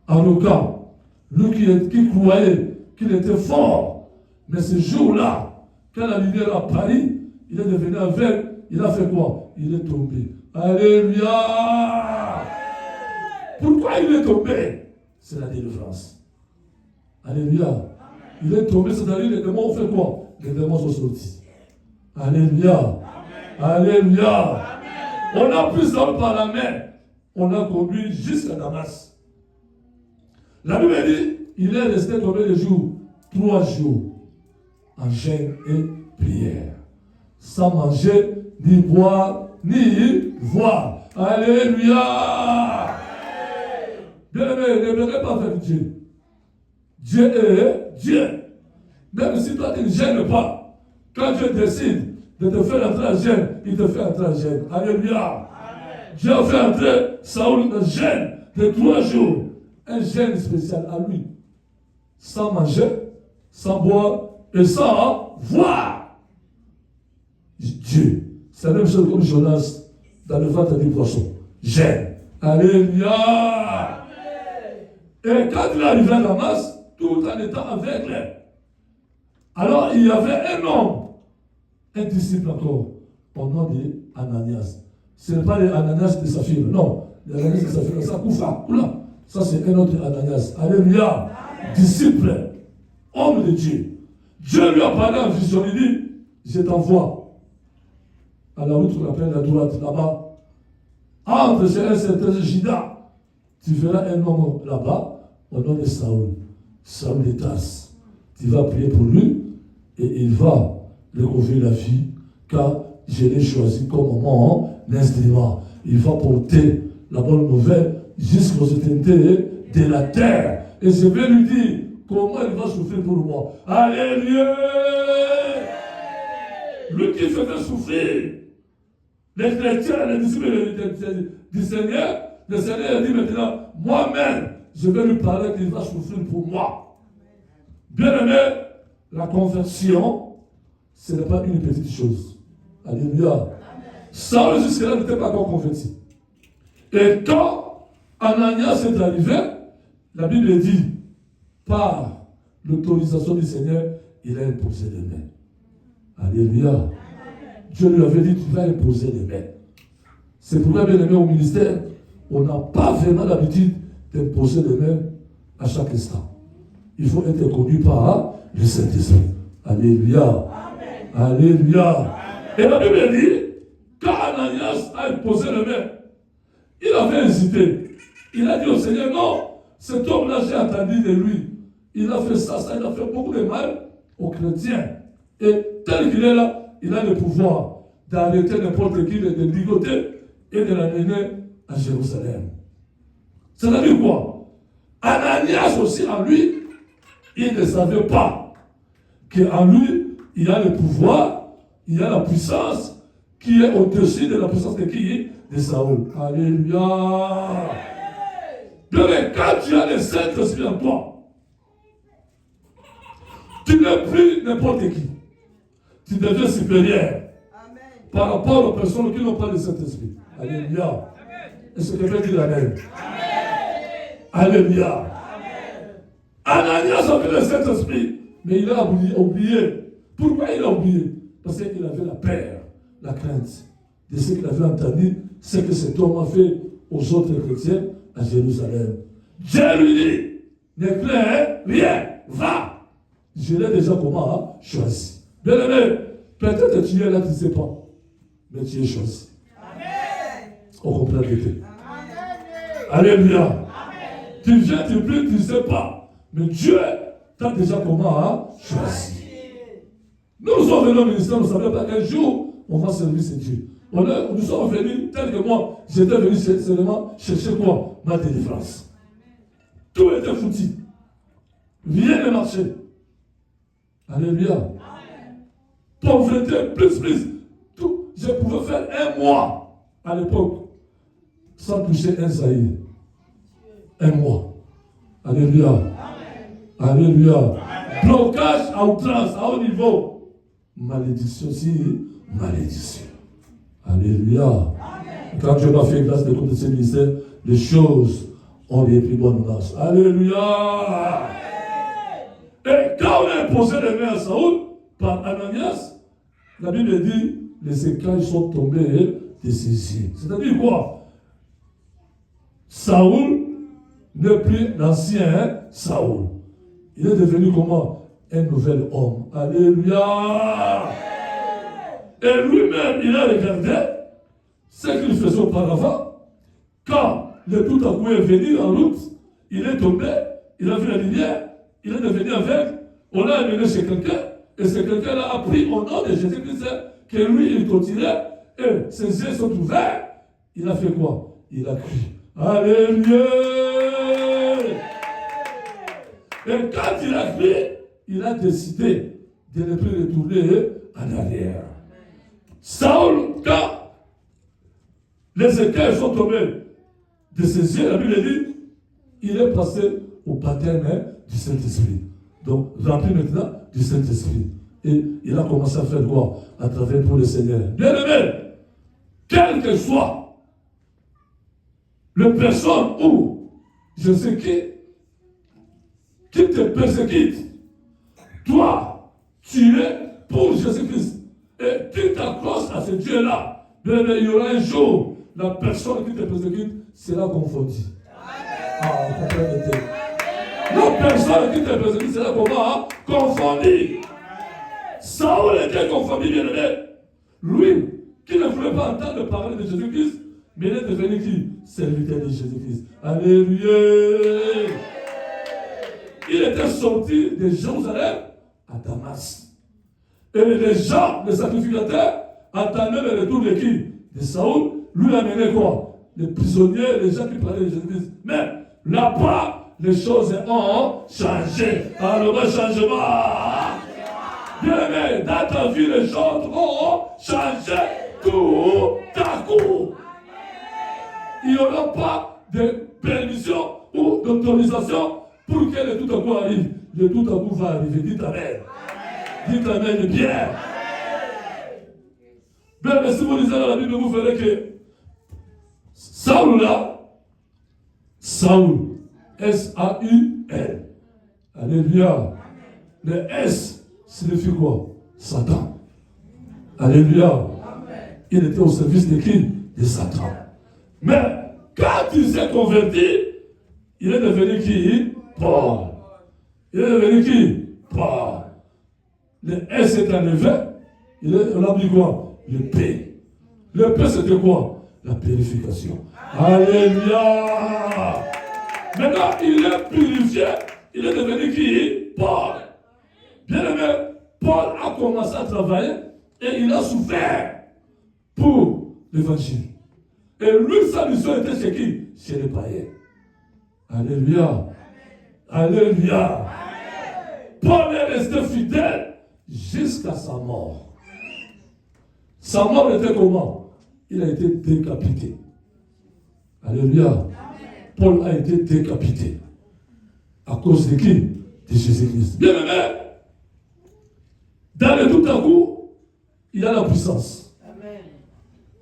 arrogant, lui qui croyait qu'il était fort, mais ce jour-là, quand la lumière a apparu, il est devenu aveugle, il a fait quoi? Il est tombé. Alléluia! Pourquoi il est tombé? C'est la délivrance. Alléluia. Il est tombé, c'est-à-dire les démons ont fait quoi? Les démons sont sortis. Alléluia. Alléluia. On a pris ça par la main. On l'a conduit jusqu'à Damas. La Bible dit, il est resté combien de jours? 3 jours. En jeûne et prière. Sans manger, ni boire, ni voir. Alléluia. Bien-aimé, ne venez pas avec Dieu. Dieu est Dieu. Même si toi tu ne gênes pas, quand Dieu décide de te faire entrer en gêne, il te fait entrer en gêne. Alléluia. Dieu a fait entrer Saoul dans un jeûne de 3 jours. Un jeûne spécial à lui. Sans manger, sans boire et sans voir Dieu. C'est la même chose comme Jonas dans le ventre du poisson. Jeûne. Alléluia. Et quand il est arrivé à Damas, tout en étant aveugle, alors il y avait un homme, un disciple encore, au nom d'Ananias. Ce n'est pas l'Ananias de Saphir, non. L'Ananias de Saphir, ça Koufa. Ça c'est un autre Ananias. Alléluia. Disciple, homme de Dieu. Dieu lui a parlé en vision, il dit, je t'envoie à la route qu'on appelle la droite, là-bas. Entre chez un certain Judas, tu verras un homme là-bas, au nom de Saoul. Saoul de Tarse. Tu vas prier pour lui et il va le confier la vie, car je l'ai choisi comme mon instrument. Il va porter la bonne nouvelle jusqu'aux extrémités de la terre. Et je vais lui dire comment il va souffrir pour moi. Alléluia! Lui qui faisait souffrir les chrétiens, les disciples du Seigneur, le Seigneur a dit maintenant, moi-même, je vais lui parler qu'il va souffrir pour moi. Bien aimé, la conversion, ce n'est pas une petite chose. Alléluia. Saul jusque-là n'était pas encore converti. Et quand Ananias est arrivé, la Bible dit, par l'autorisation du Seigneur, il a imposé les mains. Alléluia. Dieu lui avait dit, tu vas imposer les mains. C'est pourquoi, bien aimé, au ministère, on n'a pas vraiment l'habitude d'imposer les mains à chaque instant. Il faut être conduit par le Saint-Esprit. Alléluia. Amen. Alléluia. Amen. Et la Bible dit, quand Ananias a imposé les mains, il avait hésité. Il a dit au Seigneur, non, cet homme-là, j'ai entendu de lui. Il a fait ça, il a fait beaucoup de mal aux chrétiens. Et tel qu'il est là, il a le pouvoir d'arrêter n'importe qui, de ligoter et de l'amener à Jérusalem. C'est-à-dire quoi? Ananias aussi, en lui, il ne savait pas qu'en lui, il y a le pouvoir, il y a la puissance qui est au-dessus de la puissance de qui? De Saoul. Alléluia. Donc, quand tu as le Saint-Esprit en toi, tu n'es plus n'importe qui. Tu deviens supérieur. Amen. Par rapport aux personnes qui n'ont pas le Saint-Esprit. Alléluia. Est-ce que tu peux dire Amen? Alléluia. Ananias avait le Saint-Esprit, mais il a oublié. Pourquoi il a oublié? Parce qu'il avait la peur, la crainte de ce qu'il avait entendu, ce que cet homme a fait aux autres chrétiens à Jérusalem. Dieu lui dit, ne crains rien, va. Je l'ai déjà comment choisi. Bien aimé, peut-être que tu es là, tu ne sais pas, mais tu es choisi. Amen. On comprend le thé. Alléluia. Amen. Tu viens, tu pries, tu ne sais pas, mais Dieu t'a déjà comment choisi. Nous sommes venus au ministère, nous ne savions pas qu'un jour, on va servir ce Dieu. Nous sommes venus, tel que moi, j'étais venu seulement chercher quoi? Ma délivrance. Tout était foutu. Rien ne marchait. Alléluia. Pauvreté, plus. Tout. Je pouvais faire 1 mois à l'époque sans toucher un saïd. 1 mois. Alléluia. Amen. Alléluia. Amen. Blocage à outrance, à haut niveau. Malédiction, malédiction. Alléluia. Amen. Quand Dieu m'a fait grâce de compte de ce ministère, les choses ont bien pris bonne marche. Alléluia. Amen. Et quand on a imposé les mains à Saoul, par Ananias, la Bible dit, les écailles sont tombées de ses yeux. C'est-à-dire quoi? Saoul n'est plus l'ancien Saoul. Il est devenu comment? Un nouvel homme. Alléluia. Et lui-même, il a regardé ce qu'il faisait auparavant. Quand le tout à coup est venu en route, il est tombé, il a vu la lumière, il est devenu aveugle, on l'a amené chez quelqu'un, et ce quelqu'un-là a pris au nom de Jésus-Christ que lui, il continuait, et ses yeux sont ouverts. Il a fait quoi? Il a crié. Alléluia! Et quand il a crié, il a décidé de ne plus retourner en arrière. Saul, quand les écailles sont tombées de ses yeux, la Bible dit, il est passé au baptême du Saint-Esprit. Donc, rempli maintenant du Saint-Esprit. Et il a commencé à faire quoi? À travailler pour le Seigneur. Bien-aimé, quel que soit le personne ou je sais qui te persécute, toi, tu es pour Jésus-Christ. Et tu t'accroches à ce Dieu-là. Bien-aimé, il y aura un jour, la personne qui te persécute sera confondue. Ah, vous comprenez? La personne qui te persécute sera comment? Confondue. Saül était confondu, bien-aimé. Lui, qui ne voulait pas entendre parler de Jésus-Christ, mais il est devenu qui? Serviteur de Jésus-Christ. Alléluia. Il était sorti de Jérusalem à Damas. Et les gens, les sacrificateurs, attendaient le retour de qui? De Saül. Lui amenait quoi? Les prisonniers, les gens qui parlaient de Jésus-Christ. Mais là-bas, les choses ont changé. Alors, un changement. Bien-aimé, dans ta vie, les choses vont changer tout à coup. Il n'y aura pas de permission ou d'autorisation pour que le tout à coup arrive. Le tout à coup va arriver. Dites Amen. Dites Amen bien. Bien, mais si vous lisez dans la Bible, vous verrez que Saül là, Saül, S-A-U-L. Alléluia. Le S signifie quoi? Satan. Alléluia. Il était au service de qui? De Satan. Mais quand il s'est converti, il est devenu qui? Paul. Il est devenu qui? Paul. Le S est enlevé. On a mis quoi? Le P. Le P c'était quoi? La purification. Alléluia. Maintenant, il est purifié. Il est devenu qui? Paul. Bien aimé, Paul a commencé à travailler et il a souffert pour l'évangile. Et lui, sa mission était chez qui? Chez les païens. Alléluia. Alléluia. Paul est resté fidèle jusqu'à sa mort. Sa mort était comment? Il a été décapité. Alléluia. Paul a été décapité. À cause de qui? De Jésus-Christ. Bien aimé, dans le tout à coup, il y a la puissance. Amen.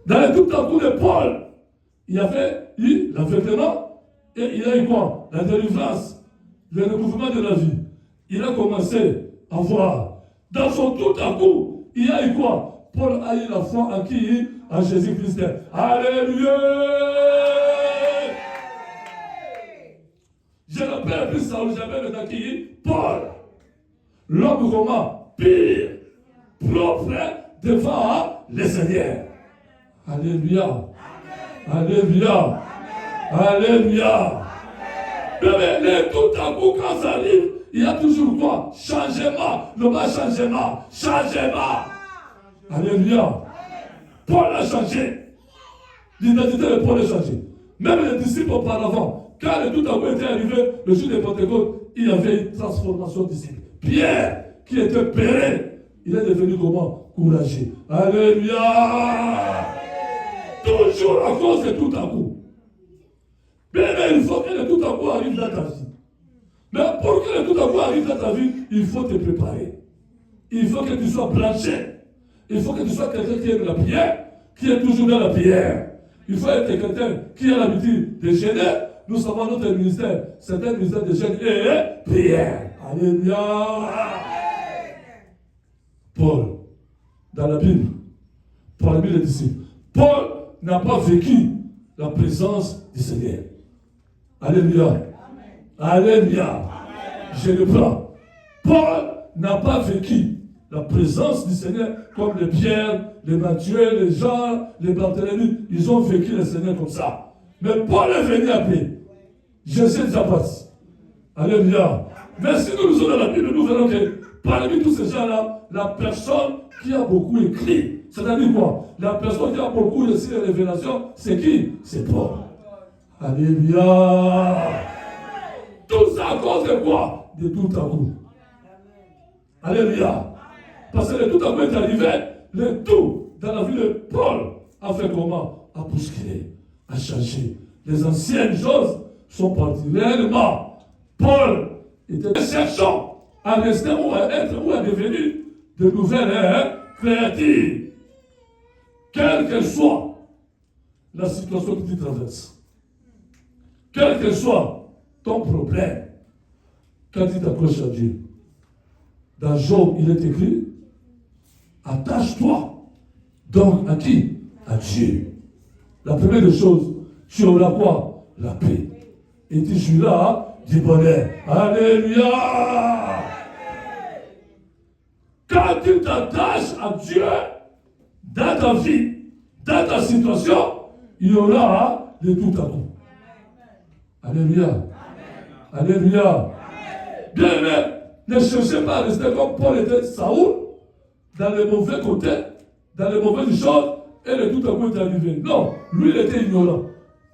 Dans le tout à coup de Paul, il y avait eu l'aveuglement et il a eu quoi? La délivrance, le recouvrement de la vie. Il a commencé à voir. Dans son tout à coup, il y a eu quoi? Paul a eu la foi en qui? En Jésus-Christ. Alléluia! Je n'appelle plus Saül, j'appelle maintenant qui? Paul. L'homme comment? Pire, propre devant le Seigneur. Alléluia. Alléluia. Alléluia. Mais les tout à coup, quand ça arrive, il y a toujours quoi? Changement. Le mot changement. Changement. Alléluia. Paul a changé. L'identité de Paul a changé. Même les disciples auparavant, quand le tout à coup était arrivé, le jour de Pentecôte, il y avait une transformation disciple. Pierre, qui était péré, il est devenu comment? Courageux. Alléluia. Toujours à cause de tout à coup. Mais il faut que le tout à coup arrive dans ta vie. Mais pour que le tout à coup arrive dans ta vie, il faut te préparer. Il faut que tu sois branché. Il faut que tu sois quelqu'un qui aime la prière, qui est toujours dans la prière. Il faut être quelqu'un qui a l'habitude de gêner. Nous savons notre ministère, c'est un ministère de jeûne et prière. Alléluia. Paul, dans la Bible, parmi les disciples, Paul n'a pas vécu la présence du Seigneur. Alléluia. Alléluia. Je le prends. Paul n'a pas vécu la présence du Seigneur comme les Pierre, les Matthieu, les Jean, les Barthélemy. Ils ont vécu le Seigneur comme ça. Mais Paul est venu après. Je sais déjà parti. Alléluia. Mais si nous lisons dans la Bible, nous verrons que parmi tous ces gens-là, la personne qui a beaucoup écrit, c'est-à-dire quoi? La personne qui a beaucoup reçu les révélations, c'est qui? C'est Paul. Alléluia. Tout ça à cause de quoi? De tout à coup. Alléluia. Parce que le tout à coup est arrivé, le tout dans la vie de Paul a fait comment? à bousculer, à changer. Les anciennes choses sont parties. Réellement, Paul était cherchant à rester ou à être ou à devenir de nouvelles créatures. Quelle que soit la situation que tu traverses, quel que soit ton problème, quand tu t'approches à Dieu, dans Job, il est écrit, attache-toi donc à qui? À Dieu. La première des choses, tu auras quoi? La paix. Et tu jouiras du bonheur. Alléluia! Quand tu t'attaches à Dieu, dans ta vie, dans ta situation, il y aura de tout à coup. Alléluia. Alléluia. Bien aimé, ne cherchez pas à rester comme Paul était Saoul, dans les mauvais côtés, dans les mauvaises choses, et le tout à coup est arrivé. Non, lui il était ignorant.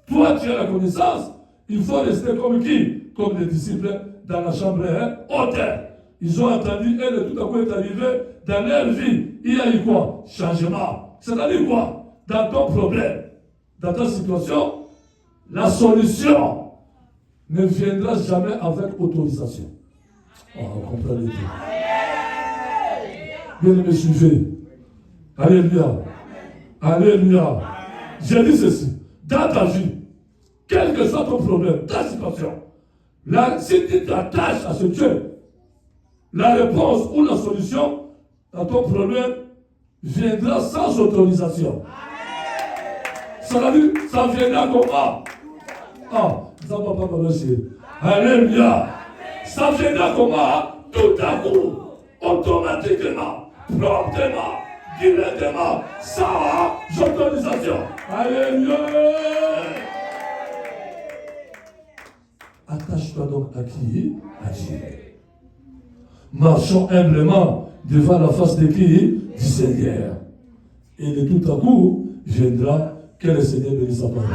Toi tu as la connaissance, il faut rester comme qui? Comme les disciples dans la chambre haute. Ils ont entendu, et le tout à coup est arrivé dans leur vie. Il y a eu quoi? Changement. C'est-à-dire quoi? Dans ton problème, dans ta situation, la solution ne viendra jamais avec autorisation. Oh, comprenez bien. Bien aimé, suivez. Alléluia. Alléluia. J'ai dit ceci. Dans ta vie, quel que soit ton problème, ta situation, là, si tu t'attaches à ce Dieu, la réponse ou la solution à ton problème viendra sans autorisation. Ça veut dire, ça viendra comment? Ah, ça va pas marcher. Alléluia. Ça viendra comment? Tout à coup, automatiquement, promptement, directement, sans autorisation. Alléluia. Attache-toi donc à qui? À Dieu. Marchons humblement devant la face de qui? Du Seigneur. Et de tout à coup, viendra que le Seigneur bénisse sa parole.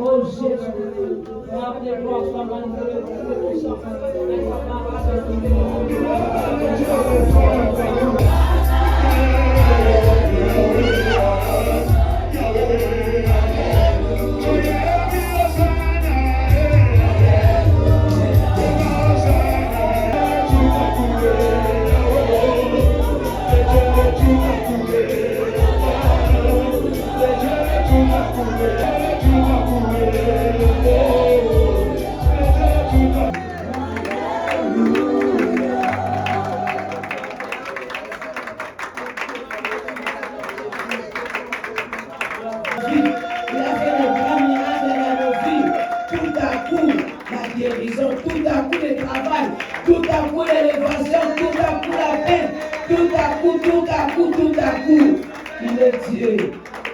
Oh Jésus, grâce et gloire soient manifestées pour le sang. Tout à coup le travail, tout à coup l'élévation, tout à coup la paix, tout à coup, il est Dieu.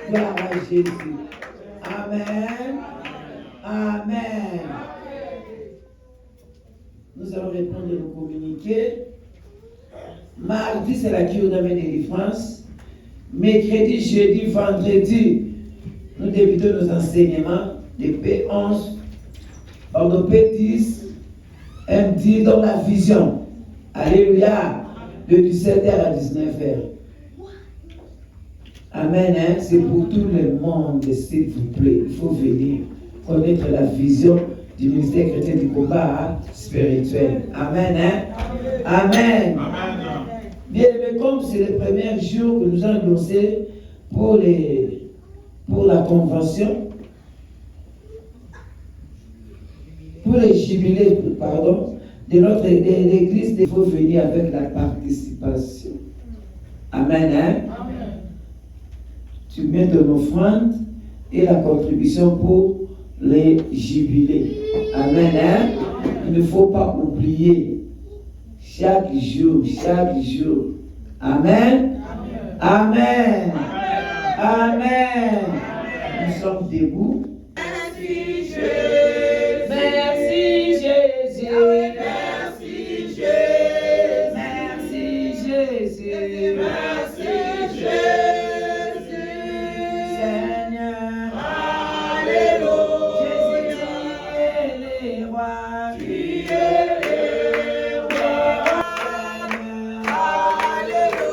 Gloire à Jésus. Amen. Amen. Nous allons répondre et nous communiquer. Mardi, c'est la cure de délivrance. Mercredi, jeudi, vendredi, nous débutons nos enseignements de P11, ordre P10, M10 dans la vision. Alléluia. De 17h à 19h. Amen. Hein? C'est pour tout le monde, s'il vous plaît. Il faut venir connaître la vision du ministère chrétien du combat spirituel. Amen. Hein? Amen. Amen. Bien aimé, comme c'est le premier jour que nous avons annoncé pour la convention, pour les jubilés, pardon, de l'église, il faut venir avec la participation. Amen. Hein? Amen. Tu mets ton offrande et la contribution pour les jubilés. Amen. Hein? Il ne faut pas oublier. Chaque jour. Amen. Amen. Amen. Nous sommes debout. Merci Jésus. Merci Jésus. Merci Jésus. Merci Jésus. Merci Jésus. Seigneur. Alléluia. Jésus est le roi. Tu es le roi. Alléluia.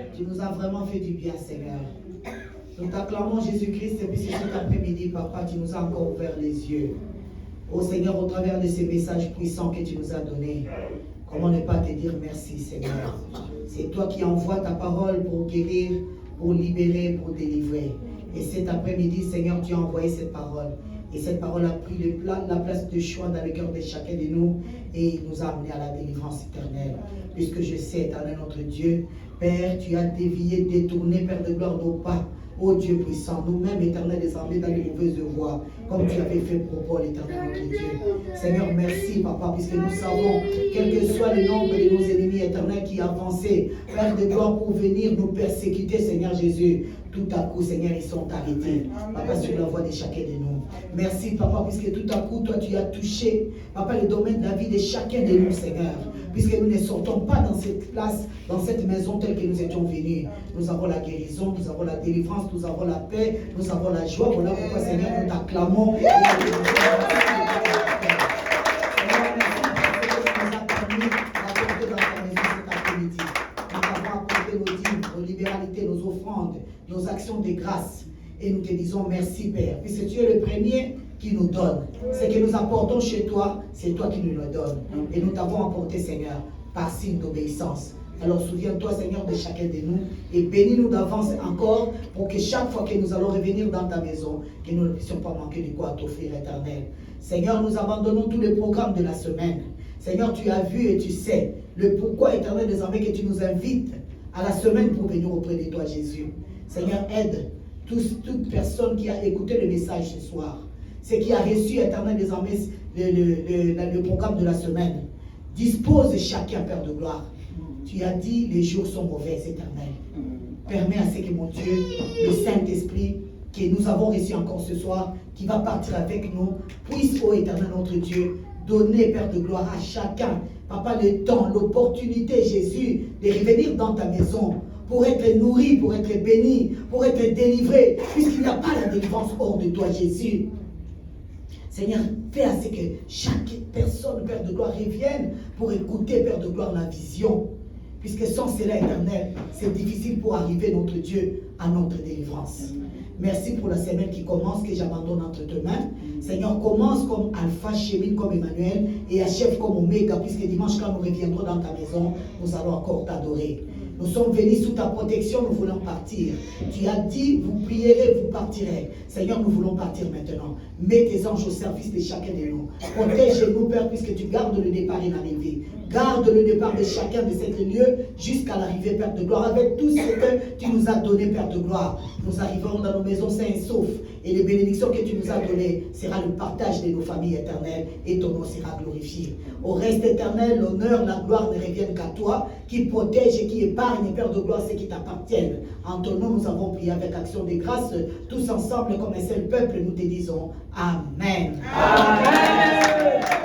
Jésus nous acclamons. Nous t'acclamons Jésus-Christ et puis c'est cet après-midi, Papa, tu nous as encore ouvert les yeux. Oh Seigneur, au travers de ces messages puissants que tu nous as donnés, comment ne pas te dire merci, Seigneur. C'est toi qui envoies ta parole pour guérir, pour libérer, pour délivrer. Et cet après-midi, Seigneur, tu as envoyé cette parole. Et cette parole a pris la place de choix dans le cœur de chacun de nous et il nous a amenés à la délivrance éternelle. Puisque je sais, éternel notre Dieu, Père, tu as dévié, détourné, Père de gloire, nos pas Ô Dieu puissant, nous-mêmes, éternel des armées, dans les mauvaises voies, comme tu avais fait pour Paul, éternel notre Dieu. Seigneur, merci, Papa, puisque nous savons, quel que soit le nombre de nos ennemis éternels qui avancent, Père de gloire, pour venir nous persécuter, Seigneur Jésus, tout à coup, Seigneur, ils sont arrêtés, Papa, sur la voie de chacun de nous. Merci, Papa, puisque tout à coup, toi, tu as touché, Papa, le domaine de la vie de chacun de nous, Seigneur. Puisque nous ne sortons pas dans cette place, dans cette maison telle que nous étions venus. Nous avons la guérison, nous avons la délivrance, nous avons la paix, nous avons la joie. Voilà pourquoi, Seigneur, nous t'acclamons. Nos libéralités, nos offrandes, nos actions de grâce. Et nous te disons merci, Père, puisque tu es le premier qui nous donne. Ce que nous apportons chez toi, c'est toi qui nous le donnes. Et nous t'avons apporté, Seigneur, par signe d'obéissance. Alors souviens-toi, Seigneur, de chacun de nous et bénis-nous d'avance encore pour que chaque fois que nous allons revenir dans ta maison, que nous ne puissions pas manquer de quoi t'offrir, éternel. Seigneur, nous abandonnons tous les programmes de la semaine. Seigneur, tu as vu et tu sais le pourquoi, éternel, désormais que tu nous invites à la semaine pour venir auprès de toi, Jésus. Seigneur, aide toute personne qui a écouté le message ce soir, ce qui a reçu, éternel, désormais le programme de la semaine. Dispose chacun, Père de gloire. Tu as dit, les jours sont mauvais, éternel. Permets à ce que, mon Dieu, le Saint-Esprit que nous avons reçu encore ce soir, qui va partir avec nous, puisse, ô éternel, notre Dieu, donner, Père de gloire, à chacun, Papa, le temps, l'opportunité, Jésus, de revenir dans ta maison, pour être nourri, pour être béni, pour être délivré, puisqu'il n'y a pas la délivrance hors de toi, Jésus. Seigneur, fais à ce que chaque personne, Père de gloire, revienne pour écouter, Père de gloire, la vision. Puisque sans cela, éternel, c'est difficile pour arriver, notre Dieu, à notre délivrance. Merci pour la semaine qui commence, que j'abandonne entre tes mains. Seigneur, commence comme Alpha, chemine comme Emmanuel et achève comme Oméga, puisque dimanche, quand nous reviendrons dans ta maison, nous allons encore t'adorer. Nous sommes venus sous ta protection, nous voulons partir. Tu as dit, vous prierez, vous partirez. Seigneur, nous voulons partir maintenant. Mets tes anges au service de chacun de nous. Protège-nous, Père, puisque tu gardes le départ et l'arrivée. Garde le départ de chacun de ces lieux jusqu'à l'arrivée, Père de gloire, avec tout ce que tu nous as donné, Père de gloire. Nous arriverons dans nos maisons sains et saufs. Et les bénédictions que tu nous as données sera le partage de nos familles éternelles et ton nom sera glorifié. Au reste éternel, l'honneur, la gloire ne reviennent qu'à toi, qui protège et qui épargne, Père de gloire, ceux qui t'appartiennent. En ton nom, nous avons prié avec action de grâce, tous ensemble comme un seul peuple, nous te disons Amen. Amen.